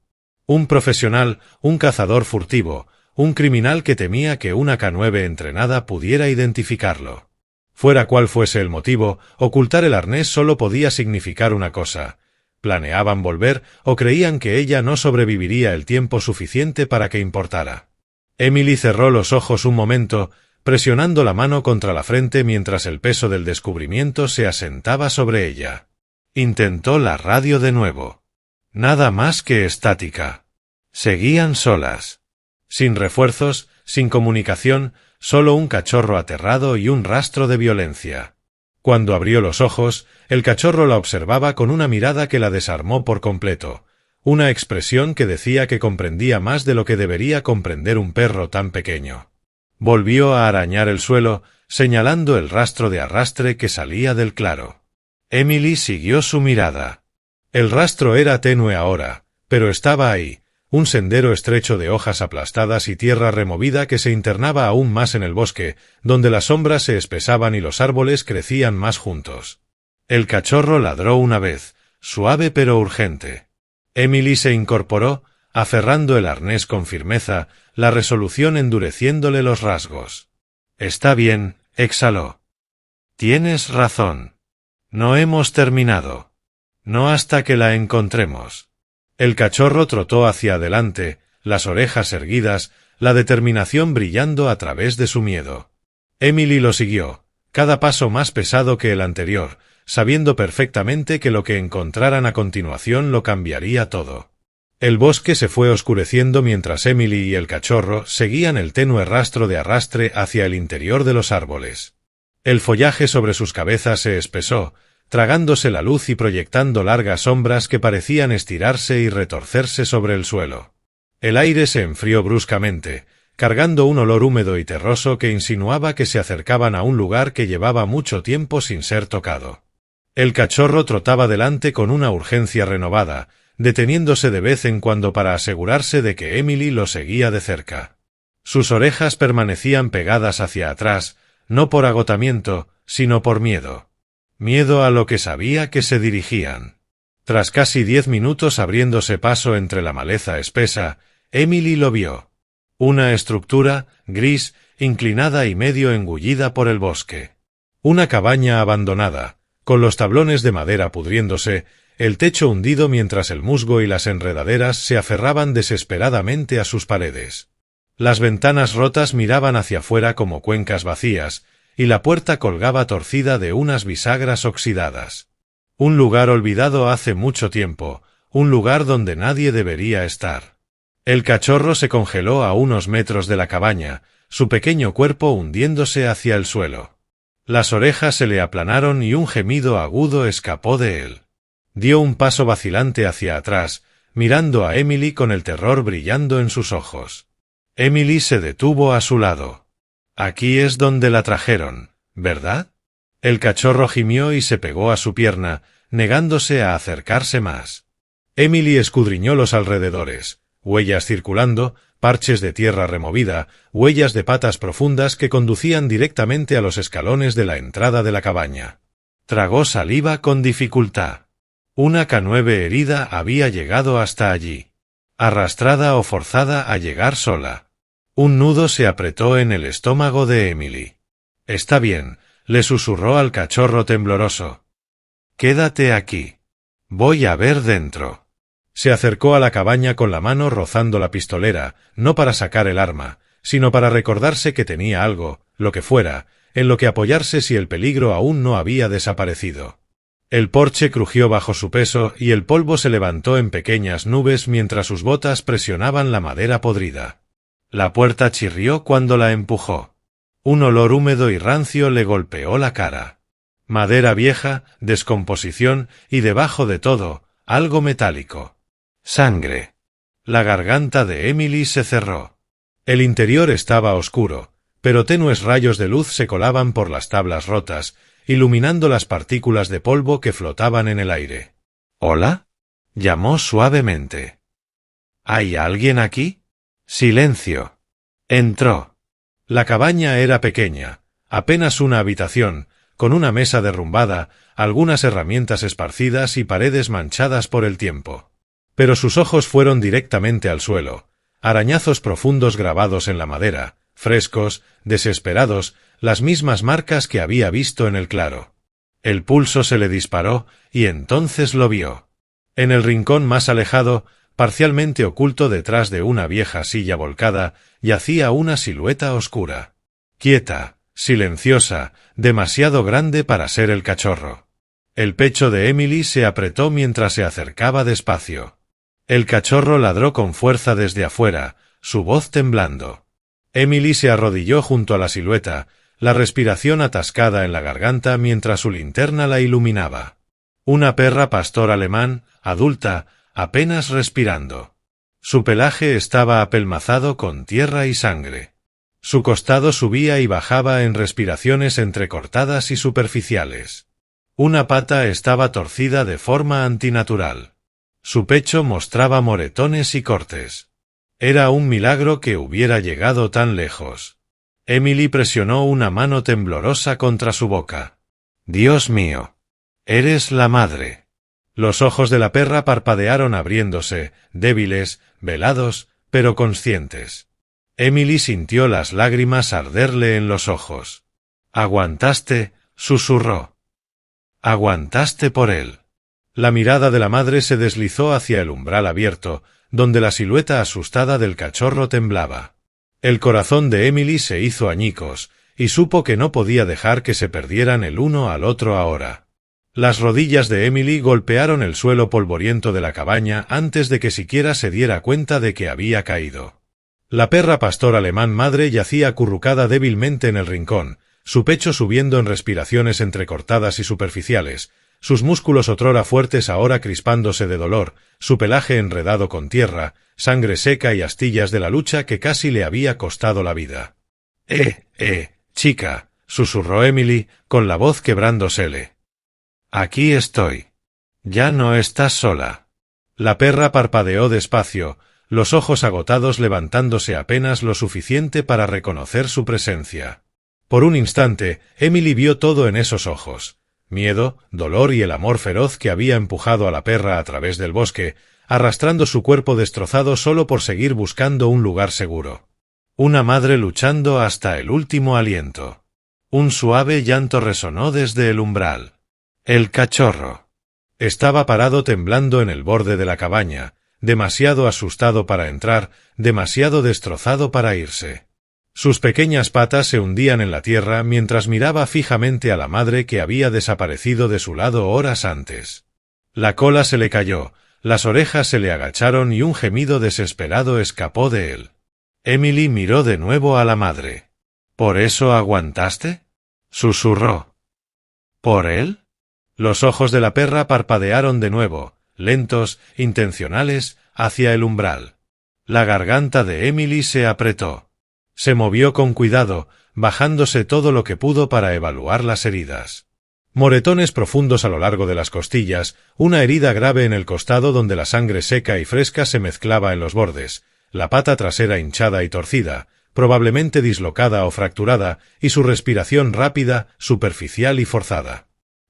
Un profesional, un cazador furtivo, un criminal que temía que una K9 entrenada pudiera identificarlo. Fuera cual fuese el motivo, ocultar el arnés solo podía significar una cosa: planeaban volver o creían que ella no sobreviviría el tiempo suficiente para que importara. Emily cerró los ojos un momento, presionando la mano contra la frente mientras el peso del descubrimiento se asentaba sobre ella. Intentó la radio de nuevo. Nada más que estática. Seguían solas. Sin refuerzos, sin comunicación, solo un cachorro aterrado y un rastro de violencia. Cuando abrió los ojos, el cachorro la observaba con una mirada que la desarmó por completo, una expresión que decía que comprendía más de lo que debería comprender un perro tan pequeño. Volvió a arañar el suelo, señalando el rastro de arrastre que salía del claro. Emily siguió su mirada. El rastro era tenue ahora, pero estaba ahí, un sendero estrecho de hojas aplastadas y tierra removida que se internaba aún más en el bosque, donde las sombras se espesaban y los árboles crecían más juntos. El cachorro ladró una vez, suave pero urgente. Emily se incorporó, aferrando el arnés con firmeza, la resolución endureciéndole los rasgos. «Está bien», exhaló. «Tienes razón. No hemos terminado. No hasta que la encontremos». El cachorro trotó hacia adelante, las orejas erguidas, la determinación brillando a través de su miedo. Emily lo siguió, cada paso más pesado que el anterior, sabiendo perfectamente que lo que encontraran a continuación lo cambiaría todo. El bosque se fue oscureciendo mientras Emily y el cachorro seguían el tenue rastro de arrastre hacia el interior de los árboles. El follaje sobre sus cabezas se espesó, tragándose la luz y proyectando largas sombras que parecían estirarse y retorcerse sobre el suelo. El aire se enfrió bruscamente, cargando un olor húmedo y terroso que insinuaba que se acercaban a un lugar que llevaba mucho tiempo sin ser tocado. El cachorro trotaba delante con una urgencia renovada, deteniéndose de vez en cuando para asegurarse de que Emily lo seguía de cerca. Sus orejas permanecían pegadas hacia atrás, no por agotamiento, sino por miedo. Miedo a lo que sabía que se dirigían. Tras casi 10 minutos abriéndose paso entre la maleza espesa, Emily lo vio. Una estructura, gris, inclinada y medio engullida por el bosque. Una cabaña abandonada, con los tablones de madera pudriéndose, el techo hundido mientras el musgo y las enredaderas se aferraban desesperadamente a sus paredes. Las ventanas rotas miraban hacia afuera como cuencas vacías, y la puerta colgaba torcida de unas bisagras oxidadas. Un lugar olvidado hace mucho tiempo, un lugar donde nadie debería estar. El cachorro se congeló a unos metros de la cabaña, su pequeño cuerpo hundiéndose hacia el suelo. Las orejas se le aplanaron y un gemido agudo escapó de él. Dio un paso vacilante hacia atrás, mirando a Emily con el terror brillando en sus ojos. Emily se detuvo a su lado. Aquí es donde la trajeron, ¿verdad? El cachorro gimió y se pegó a su pierna, negándose a acercarse más. Emily escudriñó los alrededores, huellas circulando, parches de tierra removida, huellas de patas profundas que conducían directamente a los escalones de la entrada de la cabaña. Tragó saliva con dificultad. Una K9 herida había llegado hasta allí. Arrastrada o forzada a llegar sola. Un nudo se apretó en el estómago de Emily. «Está bien», le susurró al cachorro tembloroso. «Quédate aquí. Voy a ver dentro». Se acercó a la cabaña con la mano rozando la pistolera, no para sacar el arma, sino para recordarse que tenía algo, lo que fuera, en lo que apoyarse si el peligro aún no había desaparecido. El porche crujió bajo su peso y el polvo se levantó en pequeñas nubes mientras sus botas presionaban la madera podrida. La puerta chirrió cuando la empujó. Un olor húmedo y rancio le golpeó la cara. Madera vieja, descomposición y debajo de todo, algo metálico. Sangre. La garganta de Emily se cerró. El interior estaba oscuro, pero tenues rayos de luz se colaban por las tablas rotas, iluminando las partículas de polvo que flotaban en el aire. «¿Hola?», llamó suavemente. «¿Hay alguien aquí?». Silencio. Entró. La cabaña era pequeña, apenas una habitación, con una mesa derrumbada, algunas herramientas esparcidas y paredes manchadas por el tiempo. Pero sus ojos fueron directamente al suelo, arañazos profundos grabados en la madera, frescos, desesperados, las mismas marcas que había visto en el claro. El pulso se le disparó, y entonces lo vio. En el rincón más alejado, parcialmente oculto detrás de una vieja silla volcada, yacía una silueta oscura. Quieta, silenciosa, demasiado grande para ser el cachorro. El pecho de Emily se apretó mientras se acercaba despacio. El cachorro ladró con fuerza desde afuera, su voz temblando. Emily se arrodilló junto a la silueta, la respiración atascada en la garganta mientras su linterna la iluminaba. Una perra pastor alemán, adulta, apenas respirando. Su pelaje estaba apelmazado con tierra y sangre. Su costado subía y bajaba en respiraciones entrecortadas y superficiales. Una pata estaba torcida de forma antinatural. Su pecho mostraba moretones y cortes. Era un milagro que hubiera llegado tan lejos. Emily presionó una mano temblorosa contra su boca. «Dios mío. Eres la madre». Los ojos de la perra parpadearon abriéndose, débiles, velados, pero conscientes. Emily sintió las lágrimas arderle en los ojos. «Aguantaste», susurró. «Aguantaste por él». La mirada de la madre se deslizó hacia el umbral abierto, donde la silueta asustada del cachorro temblaba. El corazón de Emily se hizo añicos, y supo que no podía dejar que se perdieran el uno al otro ahora. Las rodillas de Emily golpearon el suelo polvoriento de la cabaña antes de que siquiera se diera cuenta de que había caído. La perra pastor alemán madre yacía acurrucada débilmente en el rincón, su pecho subiendo en respiraciones entrecortadas y superficiales, sus músculos otrora fuertes ahora crispándose de dolor, su pelaje enredado con tierra, sangre seca y astillas de la lucha que casi le había costado la vida. Chica», susurró Emily, con la voz quebrándosele. «Aquí estoy. Ya no estás sola». La perra parpadeó despacio, los ojos agotados levantándose apenas lo suficiente para reconocer su presencia. Por un instante, Emily vio todo en esos ojos. Miedo, dolor y el amor feroz que había empujado a la perra a través del bosque, arrastrando su cuerpo destrozado solo por seguir buscando un lugar seguro. Una madre luchando hasta el último aliento. Un suave llanto resonó desde el umbral. El cachorro. Estaba parado temblando en el borde de la cabaña, demasiado asustado para entrar, demasiado destrozado para irse. Sus pequeñas patas se hundían en la tierra mientras miraba fijamente a la madre que había desaparecido de su lado horas antes. La cola se le cayó, las orejas se le agacharon y un gemido desesperado escapó de él. Emily miró de nuevo a la madre. —¿Por eso aguantaste? —susurró. —¿Por él? Los ojos de la perra parpadearon de nuevo, lentos, intencionales, hacia el umbral. La garganta de Emily se apretó. Se movió con cuidado, bajándose todo lo que pudo para evaluar las heridas. Moretones profundos a lo largo de las costillas, una herida grave en el costado donde la sangre seca y fresca se mezclaba en los bordes, la pata trasera hinchada y torcida, probablemente dislocada o fracturada, y su respiración rápida, superficial y forzada.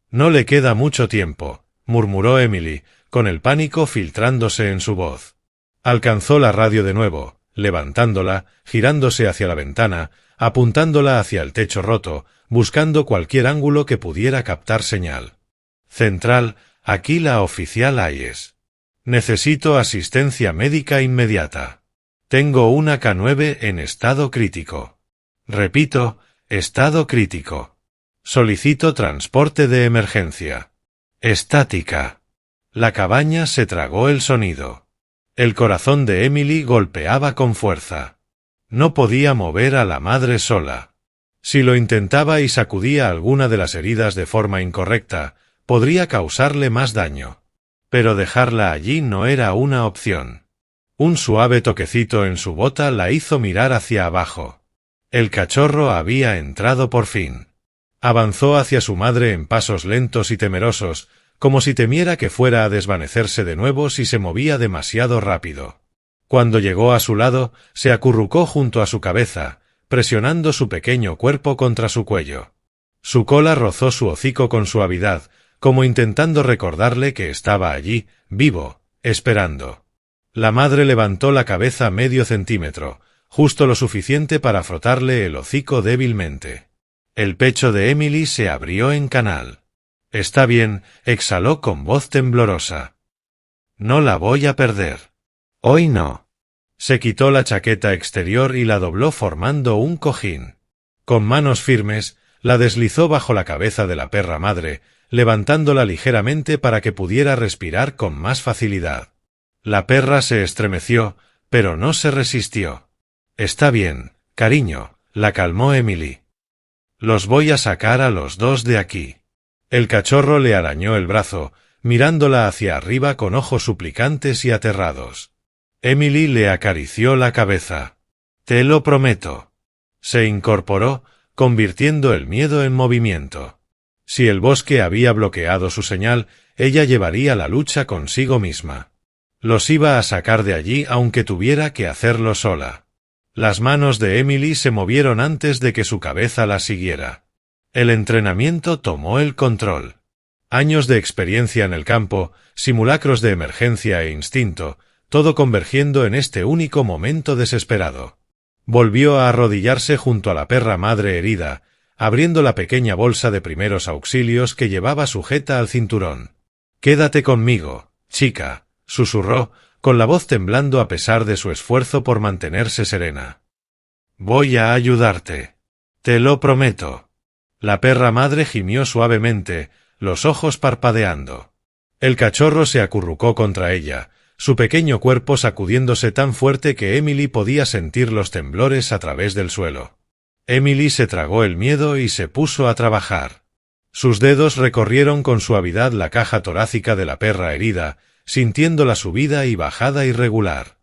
—No le queda mucho tiempo —murmuró Emily, con el pánico filtrándose en su voz. Alcanzó la radio de nuevo, levantándola, girándose hacia la ventana, apuntándola hacia el techo roto, buscando cualquier ángulo que pudiera captar señal. —Central, aquí la oficial Hayes. Necesito asistencia médica inmediata. Tengo una K9 en estado crítico. Repito, estado crítico. Solicito transporte de emergencia. Estática. La cabaña se tragó el sonido. El corazón de Emily golpeaba con fuerza. No podía mover a la madre sola. Si lo intentaba y sacudía alguna de las heridas de forma incorrecta, podría causarle más daño. Pero dejarla allí no era una opción. Un suave toquecito en su bota la hizo mirar hacia abajo. El cachorro había entrado por fin. Avanzó hacia su madre en pasos lentos y temerosos, como si temiera que fuera a desvanecerse de nuevo si se movía demasiado rápido. Cuando llegó a su lado, se acurrucó junto a su cabeza, presionando su pequeño cuerpo contra su cuello. Su cola rozó su hocico con suavidad, como intentando recordarle que estaba allí, vivo, esperando. La madre levantó la cabeza medio centímetro, justo lo suficiente para frotarle el hocico débilmente. El pecho de Emily se abrió en canal. —Está bien —exhaló con voz temblorosa—. No la voy a perder. Hoy no. Se quitó la chaqueta exterior y la dobló formando un cojín. Con manos firmes, la deslizó bajo la cabeza de la perra madre, levantándola ligeramente para que pudiera respirar con más facilidad. La perra se estremeció, pero no se resistió. —Está bien, cariño —la calmó Emily—. Los voy a sacar a los dos de aquí. El cachorro le arañó el brazo, mirándola hacia arriba con ojos suplicantes y aterrados. Emily le acarició la cabeza. —Te lo prometo. Se incorporó, convirtiendo el miedo en movimiento. Si el bosque había bloqueado su señal, ella llevaría la lucha consigo misma. Los iba a sacar de allí aunque tuviera que hacerlo sola. Las manos de Emily se movieron antes de que su cabeza la siguiera. El entrenamiento tomó el control. Años de experiencia en el campo, simulacros de emergencia e instinto, todo convergiendo en este único momento desesperado. Volvió a arrodillarse junto a la perra madre herida, abriendo la pequeña bolsa de primeros auxilios que llevaba sujeta al cinturón. —Quédate conmigo, chica —susurró, con la voz temblando a pesar de su esfuerzo por mantenerse serena. —Voy a ayudarte. Te lo prometo. La perra madre gimió suavemente, los ojos parpadeando. El cachorro se acurrucó contra ella, su pequeño cuerpo sacudiéndose tan fuerte que Emily podía sentir los temblores a través del suelo. Emily se tragó el miedo y se puso a trabajar. Sus dedos recorrieron con suavidad la caja torácica de la perra herida, sintiendo la subida y bajada irregular.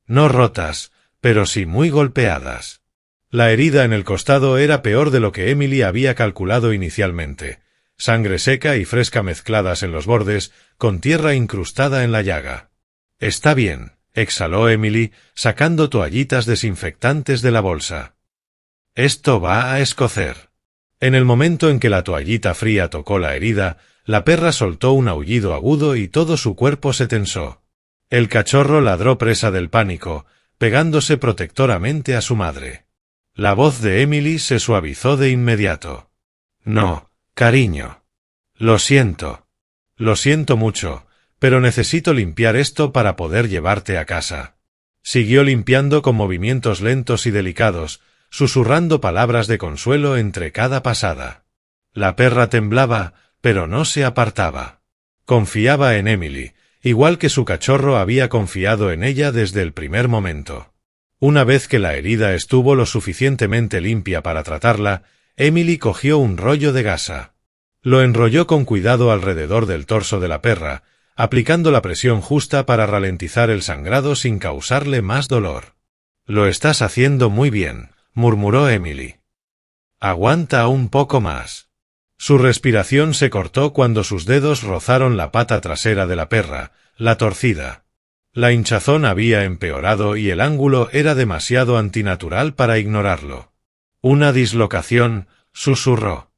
No rotas, pero sí muy golpeadas. La herida en el costado era peor de lo que Emily había calculado inicialmente. Sangre seca y fresca mezcladas en los bordes, con tierra incrustada en la llaga. —Está bien —exhaló Emily, sacando toallitas desinfectantes de la bolsa—. Esto va a escocer. En el momento en que la toallita fría tocó la herida, la perra soltó un aullido agudo y todo su cuerpo se tensó. El cachorro ladró presa del pánico, pegándose protectoramente a su madre. La voz de Emily se suavizó de inmediato. —No, cariño. Lo siento. Lo siento mucho, pero necesito limpiar esto para poder llevarte a casa. Siguió limpiando con movimientos lentos y delicados, susurrando palabras de consuelo entre cada pasada. La perra temblaba, pero no se apartaba. Confiaba en Emily, igual que su cachorro había confiado en ella desde el primer momento. Una vez que la herida estuvo lo suficientemente limpia para tratarla, Emily cogió un rollo de gasa. Lo enrolló con cuidado alrededor del torso de la perra, aplicando la presión justa para ralentizar el sangrado sin causarle más dolor. «Lo estás haciendo muy bien», murmuró Emily. «Aguanta un poco más». Su respiración se cortó cuando sus dedos rozaron la pata trasera de la perra, la torcida. La hinchazón había empeorado y el ángulo era demasiado antinatural para ignorarlo. «Una dislocación», susurró.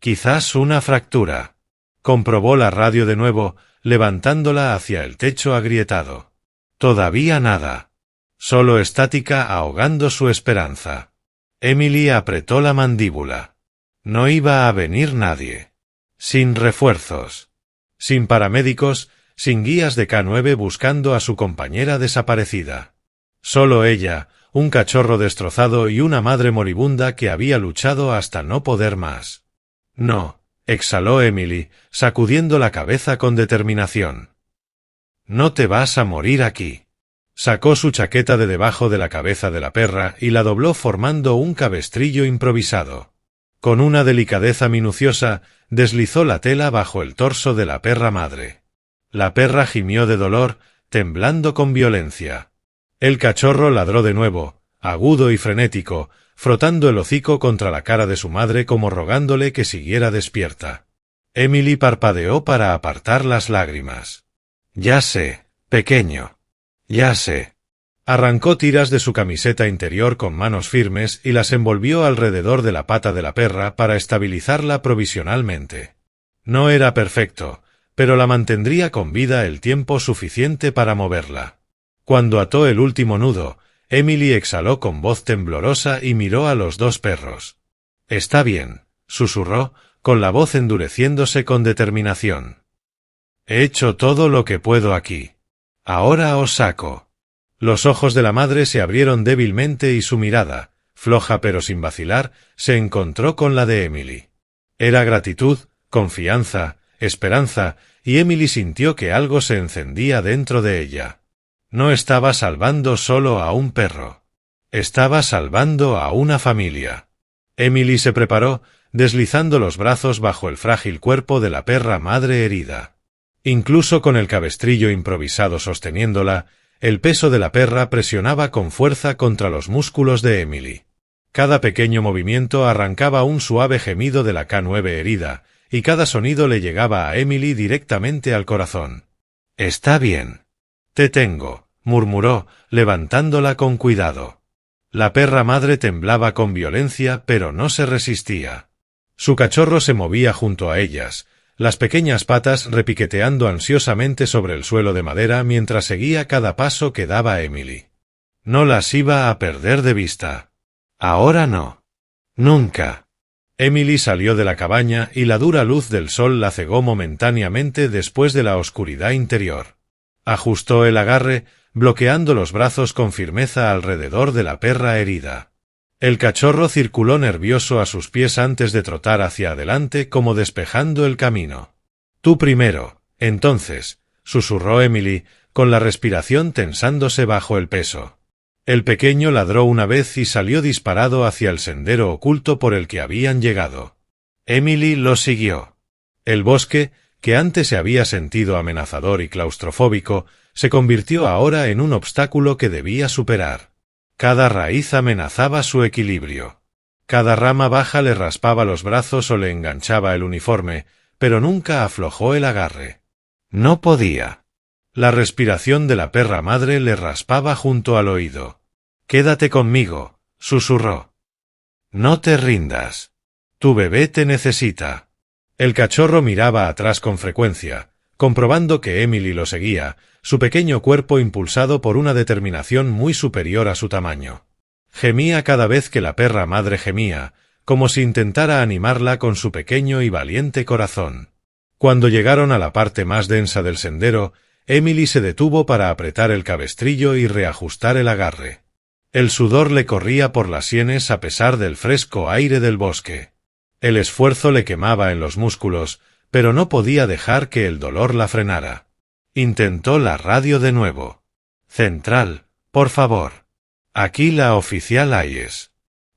«Quizás una fractura». Comprobó la radio de nuevo, levantándola hacia el techo agrietado. «Todavía nada». Solo estática ahogando su esperanza. Emily apretó la mandíbula. No iba a venir nadie. Sin refuerzos. Sin paramédicos, sin guías de K9 buscando a su compañera desaparecida. Solo ella, un cachorro destrozado y una madre moribunda que había luchado hasta no poder más. «No», exhaló Emily, sacudiendo la cabeza con determinación. «No te vas a morir aquí». Sacó su chaqueta de debajo de la cabeza de la perra y la dobló formando un cabestrillo improvisado. Con una delicadeza minuciosa, deslizó la tela bajo el torso de la perra madre. La perra gimió de dolor, temblando con violencia. El cachorro ladró de nuevo, agudo y frenético, frotando el hocico contra la cara de su madre como rogándole que siguiera despierta. Emily parpadeó para apartar las lágrimas. «Ya sé, pequeño. Ya sé». Arrancó tiras de su camiseta interior con manos firmes y las envolvió alrededor de la pata de la perra para estabilizarla provisionalmente. No era perfecto, pero la mantendría con vida el tiempo suficiente para moverla. Cuando ató el último nudo, Emily exhaló con voz temblorosa y miró a los dos perros. «Está bien», susurró, con la voz endureciéndose con determinación. «He hecho todo lo que puedo aquí. Ahora os saco». Los ojos de la madre se abrieron débilmente y su mirada, floja pero sin vacilar, se encontró con la de Emily. Era gratitud, confianza, esperanza, y Emily sintió que algo se encendía dentro de ella. No estaba salvando solo a un perro. Estaba salvando a una familia. Emily se preparó, deslizando los brazos bajo el frágil cuerpo de la perra madre herida. Incluso con el cabestrillo improvisado sosteniéndola, el peso de la perra presionaba con fuerza contra los músculos de Emily. Cada pequeño movimiento arrancaba un suave gemido de la K9 herida, y cada sonido le llegaba a Emily directamente al corazón. «Está bien. Te tengo», murmuró, levantándola con cuidado. La perra madre temblaba con violencia, pero no se resistía. Su cachorro se movía junto a ellas, las pequeñas patas repiqueteando ansiosamente sobre el suelo de madera mientras seguía cada paso que daba Emily. No las iba a perder de vista. Ahora no. Nunca. Emily salió de la cabaña y la dura luz del sol la cegó momentáneamente después de la oscuridad interior. Ajustó el agarre, bloqueando los brazos con firmeza alrededor de la perra herida. El cachorro circuló nervioso a sus pies antes de trotar hacia adelante como despejando el camino. «Tú primero, entonces», susurró Emily, con la respiración tensándose bajo el peso. El pequeño ladró una vez y salió disparado hacia el sendero oculto por el que habían llegado. Emily lo siguió. El bosque, que antes se había sentido amenazador y claustrofóbico, se convirtió ahora en un obstáculo que debía superar. Cada raíz amenazaba su equilibrio. Cada rama baja le raspaba los brazos o le enganchaba el uniforme, pero nunca aflojó el agarre. No podía. La respiración de la perra madre le raspaba junto al oído. «Quédate conmigo», susurró. «No te rindas. Tu bebé te necesita». El cachorro miraba atrás con frecuencia, comprobando que Emily lo seguía, su pequeño cuerpo impulsado por una determinación muy superior a su tamaño. Gemía cada vez que la perra madre gemía, como si intentara animarla con su pequeño y valiente corazón. Cuando llegaron a la parte más densa del sendero, Emily se detuvo para apretar el cabestrillo y reajustar el agarre. El sudor le corría por las sienes a pesar del fresco aire del bosque. El esfuerzo le quemaba en los músculos, pero no podía dejar que el dolor la frenara. Intentó la radio de nuevo. Central, por favor. Aquí la oficial Hayes.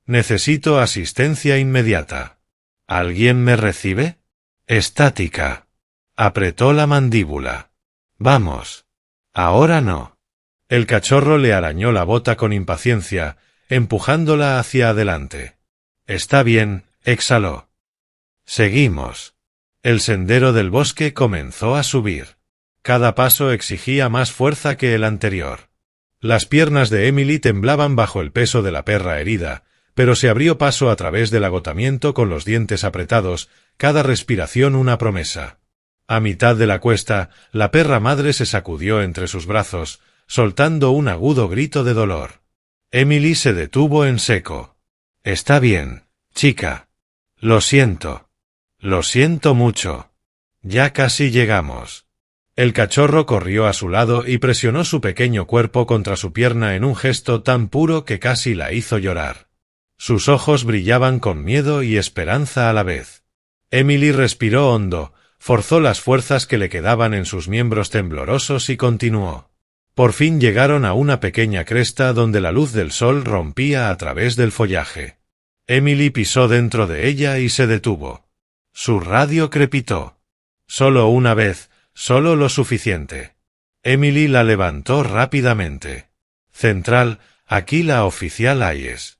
Necesito asistencia inmediata. ¿Alguien me recibe? Estática. Apretó la mandíbula. Vamos. Ahora no. El cachorro le arañó la bota con impaciencia, empujándola hacia adelante. Está bien, exhaló. Seguimos. El sendero del bosque comenzó a subir. Cada paso exigía más fuerza que el anterior. Las piernas de Emily temblaban bajo el peso de la perra herida, pero se abrió paso a través del agotamiento con los dientes apretados, cada respiración una promesa. A mitad de la cuesta, la perra madre se sacudió entre sus brazos, soltando un agudo grito de dolor. Emily se detuvo en seco. Está bien, chica. Lo siento. Lo siento mucho. Ya casi llegamos. El cachorro corrió a su lado y presionó su pequeño cuerpo contra su pierna en un gesto tan puro que casi la hizo llorar. Sus ojos brillaban con miedo y esperanza a la vez. Emily respiró hondo, forzó las fuerzas que le quedaban en sus miembros temblorosos y continuó. Por fin llegaron a una pequeña cresta donde la luz del sol rompía a través del follaje. Emily pisó dentro de ella y se detuvo. Su radio crepitó. Solo una vez, solo lo suficiente. Emily la levantó rápidamente. Central, aquí la oficial Hayes.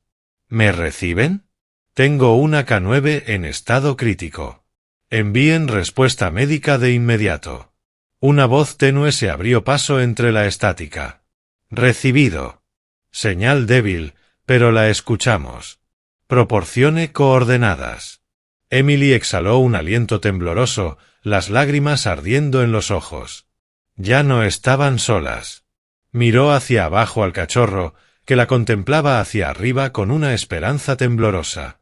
¿Me reciben? Tengo una K9 en estado crítico. Envíen respuesta médica de inmediato. Una voz tenue se abrió paso entre la estática. Recibido. Señal débil, pero la escuchamos. Proporcione coordenadas. Emily exhaló un aliento tembloroso, las lágrimas ardiendo en los ojos. Ya no estaban solas. Miró hacia abajo al cachorro, que la contemplaba hacia arriba con una esperanza temblorosa.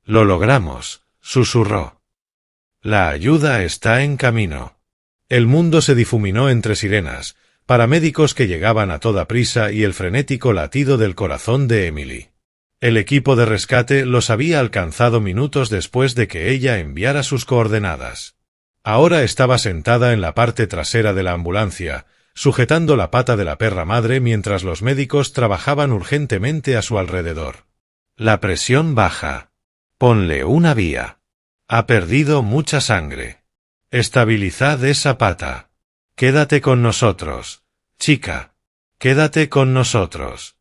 Lo logramos, susurró. La ayuda está en camino. El mundo se difuminó entre sirenas, paramédicos que llegaban a toda prisa y el frenético latido del corazón de Emily. El equipo de rescate los había alcanzado minutos después de que ella enviara sus coordenadas. Ahora estaba sentada en la parte trasera de la ambulancia, sujetando la pata de la perra madre mientras los médicos trabajaban urgentemente a su alrededor. La presión baja. Ponle una vía. Ha perdido mucha sangre. Estabilizad esa pata. Quédate con nosotros, chica. Quédate con nosotros.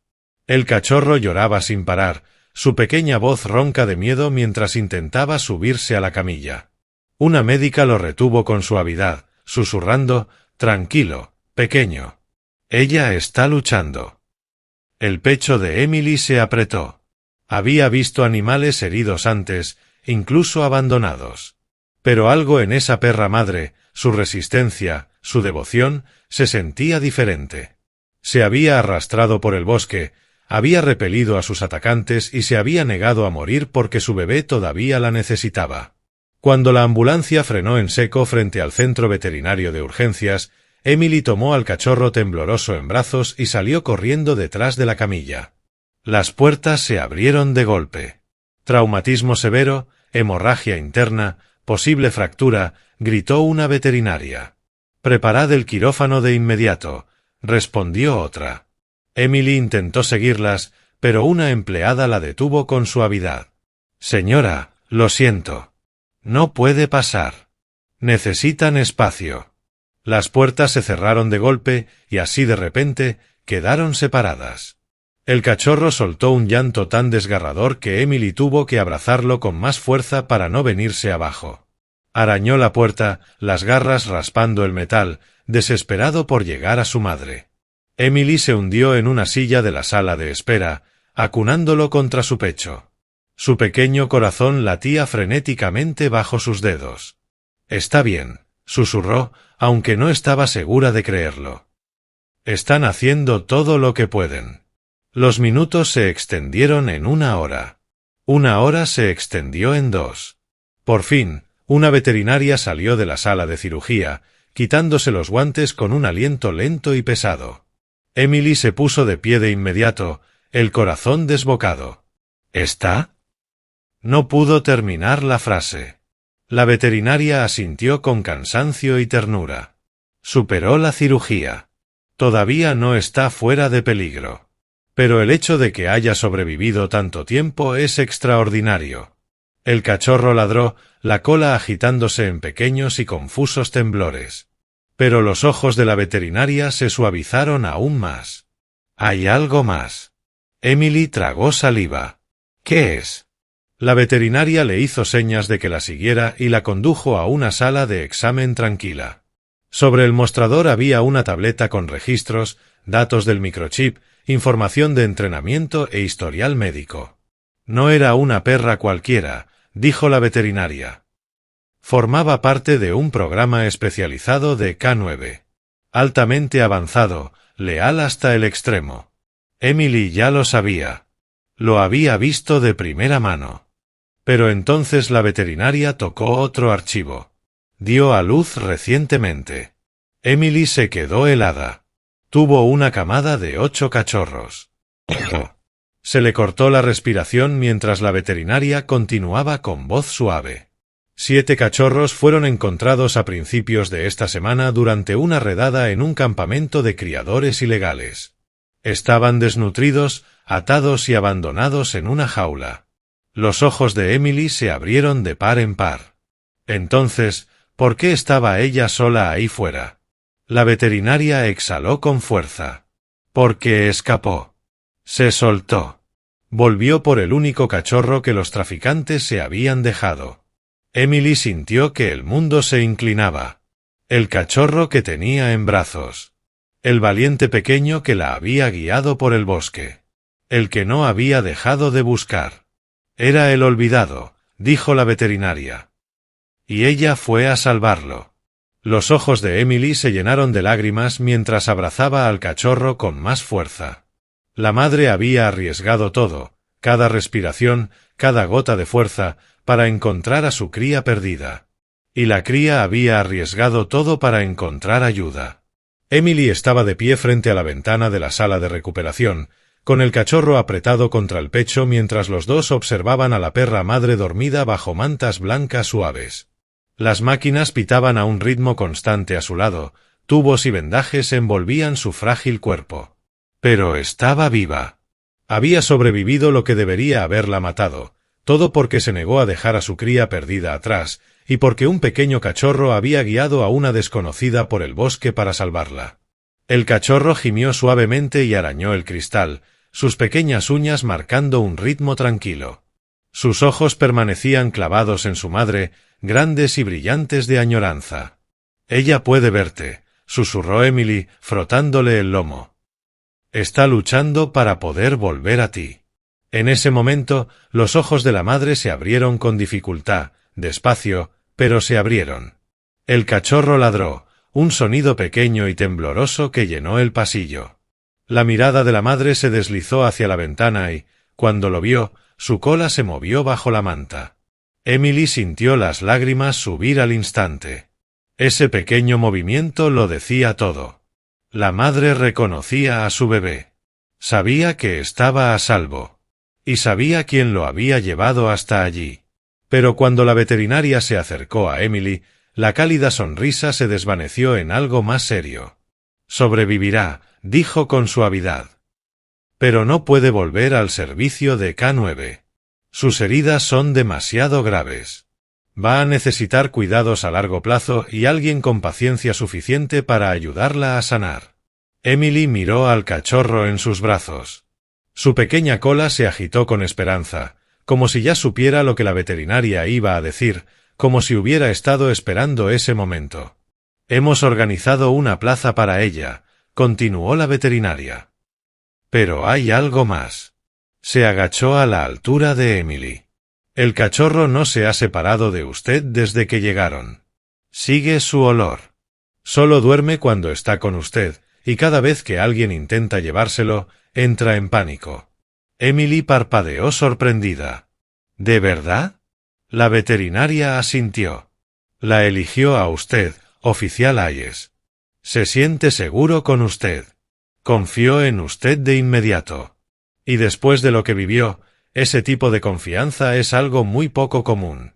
El cachorro lloraba sin parar, su pequeña voz ronca de miedo mientras intentaba subirse a la camilla. Una médica lo retuvo con suavidad, susurrando, tranquilo, pequeño. Ella está luchando. El pecho de Emily se apretó. Había visto animales heridos antes, incluso abandonados. Pero algo en esa perra madre, su resistencia, su devoción, se sentía diferente. Se había arrastrado por el bosque, había repelido a sus atacantes y se había negado a morir porque su bebé todavía la necesitaba. Cuando la ambulancia frenó en seco frente al centro veterinario de urgencias, Emily tomó al cachorro tembloroso en brazos y salió corriendo detrás de la camilla. Las puertas se abrieron de golpe. Traumatismo severo, hemorragia interna, posible fractura, gritó una veterinaria. Preparad el quirófano de inmediato, respondió otra. Emily intentó seguirlas, pero una empleada la detuvo con suavidad. Señora, lo siento. No puede pasar. Necesitan espacio. Las puertas se cerraron de golpe y así de repente quedaron separadas. El cachorro soltó un llanto tan desgarrador que Emily tuvo que abrazarlo con más fuerza para no venirse abajo. Arañó la puerta, las garras raspando el metal, desesperado por llegar a su madre. Emily se hundió en una silla de la sala de espera, acunándolo contra su pecho. Su pequeño corazón latía frenéticamente bajo sus dedos. Está bien, susurró, aunque no estaba segura de creerlo. Están haciendo todo lo que pueden. Los minutos se extendieron en 1 hora. 1 hora se extendió en 2. Por fin, Una veterinaria salió de la sala de cirugía, quitándose los guantes con un aliento lento y pesado. Emily se puso de pie de inmediato, el corazón desbocado. ¿Está? No pudo terminar la frase. La veterinaria asintió con cansancio y ternura. Superó la cirugía. Todavía no está fuera de peligro. Pero el hecho de que haya sobrevivido tanto tiempo es extraordinario. El cachorro ladró, la cola agitándose en pequeños y confusos temblores. Pero los ojos de la veterinaria se suavizaron aún más. «Hay algo más». Emily tragó saliva. «¿Qué es?» La veterinaria le hizo señas de que la siguiera y la condujo a una sala de examen tranquila. Sobre el mostrador había una tableta con registros, datos del microchip, información de entrenamiento e historial médico. No era una perra cualquiera, dijo la veterinaria. Formaba parte de un programa especializado de K9. Altamente avanzado, leal hasta el extremo. Emily ya lo sabía. Lo había visto de primera mano. Pero entonces la veterinaria tocó otro archivo. Dio a luz recientemente. Emily se quedó helada. Tuvo una camada de 8 cachorros. Se le cortó la respiración mientras la veterinaria continuaba con voz suave. 7 cachorros fueron encontrados a principios de esta semana durante una redada en un campamento de criadores ilegales. Estaban desnutridos, atados y abandonados en una jaula. Los ojos de Emily se abrieron de par en par. Entonces, ¿por qué estaba ella sola ahí fuera? La veterinaria exhaló con fuerza. Porque escapó. Se soltó. Volvió por el único cachorro que los traficantes se habían dejado. Emily sintió que el mundo se inclinaba. El cachorro que tenía en brazos. El valiente pequeño que la había guiado por el bosque. El que no había dejado de buscar. Era el olvidado, dijo la veterinaria. Y ella fue a salvarlo. Los ojos de Emily se llenaron de lágrimas mientras abrazaba al cachorro con más fuerza. La madre había arriesgado todo, cada respiración, cada gota de fuerza, para encontrar a su cría perdida. Y la cría había arriesgado todo para encontrar ayuda. Emily estaba de pie frente a la ventana de la sala de recuperación, con el cachorro apretado contra el pecho mientras los dos observaban a la perra madre dormida bajo mantas blancas suaves. Las máquinas pitaban a un ritmo constante a su lado, tubos y vendajes envolvían su frágil cuerpo. Pero estaba viva. Había sobrevivido lo que debería haberla matado, todo porque se negó a dejar a su cría perdida atrás, y porque un pequeño cachorro había guiado a una desconocida por el bosque para salvarla. El cachorro gimió suavemente y arañó el cristal, sus pequeñas uñas marcando un ritmo tranquilo. Sus ojos permanecían clavados en su madre, grandes y brillantes de añoranza. «Ella puede verte», susurró Emily, frotándole el lomo. «Está luchando para poder volver a ti». En ese momento, los ojos de la madre se abrieron con dificultad, despacio, pero se abrieron. El cachorro ladró, un sonido pequeño y tembloroso que llenó el pasillo. La mirada de la madre se deslizó hacia la ventana y, cuando lo vio, su cola se movió bajo la manta. Emily sintió las lágrimas subir al instante. Ese pequeño movimiento lo decía todo. La madre reconocía a su bebé. Sabía que estaba a salvo. Y sabía quién lo había llevado hasta allí. Pero cuando la veterinaria se acercó a Emily, la cálida sonrisa se desvaneció en algo más serio. «Sobrevivirá», dijo con suavidad. «Pero no puede volver al servicio de K9. Sus heridas son demasiado graves. Va a necesitar cuidados a largo plazo y alguien con paciencia suficiente para ayudarla a sanar». Emily miró al cachorro en sus brazos. Su pequeña cola se agitó con esperanza, como si ya supiera lo que la veterinaria iba a decir, como si hubiera estado esperando ese momento. «Hemos organizado una plaza para ella», continuó la veterinaria. «Pero hay algo más». Se agachó a la altura de Emily. «El cachorro no se ha separado de usted desde que llegaron. Sigue su olor. Solo duerme cuando está con usted, y cada vez que alguien intenta llevárselo, entra en pánico». Emily parpadeó sorprendida. «¿De verdad?» La veterinaria asintió. La eligió a usted, oficial Hayes. Se siente seguro con usted. Confió en usted de inmediato. Y después de lo que vivió, ese tipo de confianza es algo muy poco común.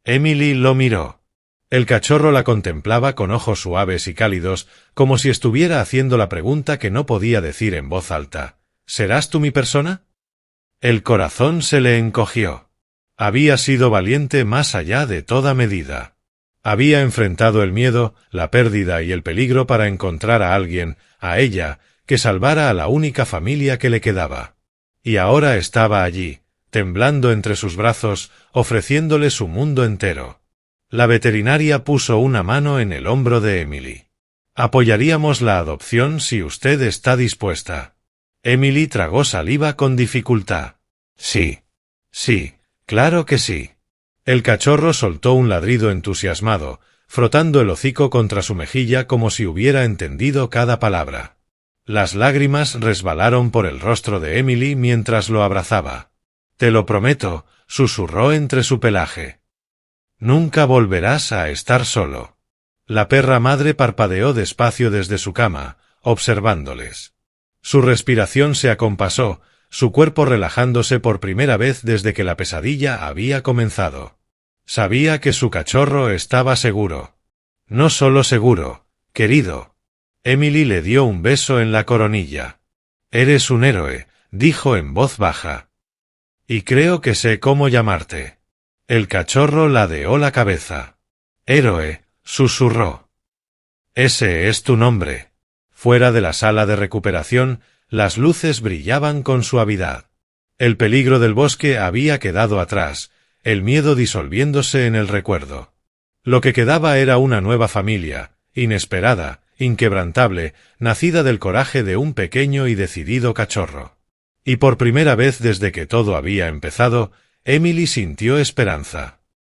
Emily lo miró. El cachorro la contemplaba con ojos suaves y cálidos, como si estuviera haciendo la pregunta que no podía decir en voz alta. ¿Serás tú mi persona? El corazón se le encogió. Había sido valiente más allá de toda medida. Había enfrentado el miedo, la pérdida y el peligro para encontrar a alguien, a ella, que salvara a la única familia que le quedaba. Y ahora estaba allí, temblando entre sus brazos, ofreciéndole su mundo entero. La veterinaria puso una mano en el hombro de Emily. Apoyaríamos la adopción si usted está dispuesta. Emily tragó saliva con dificultad. Sí. Sí, claro que sí. El cachorro soltó un ladrido entusiasmado, frotando el hocico contra su mejilla como si hubiera entendido cada palabra. Las lágrimas resbalaron por el rostro de Emily mientras lo abrazaba. Te lo prometo, susurró entre su pelaje. Nunca volverás a estar solo. La perra madre parpadeó despacio desde su cama, observándoles. Su respiración se acompasó, su cuerpo relajándose por primera vez desde que la pesadilla había comenzado. Sabía que su cachorro estaba seguro. No solo seguro, querido. Emily le dio un beso en la coronilla. Eres un héroe, dijo en voz baja. Y creo que sé cómo llamarte. El cachorro ladeó la cabeza. Héroe, susurró. Ese es tu nombre. Fuera de la sala de recuperación, las luces brillaban con suavidad. El peligro del bosque había quedado atrás, el miedo disolviéndose en el recuerdo. Lo que quedaba era una nueva familia, inesperada, inquebrantable, nacida del coraje de un pequeño y decidido cachorro. Y por primera vez desde que todo había empezado, Emily sintió esperanza.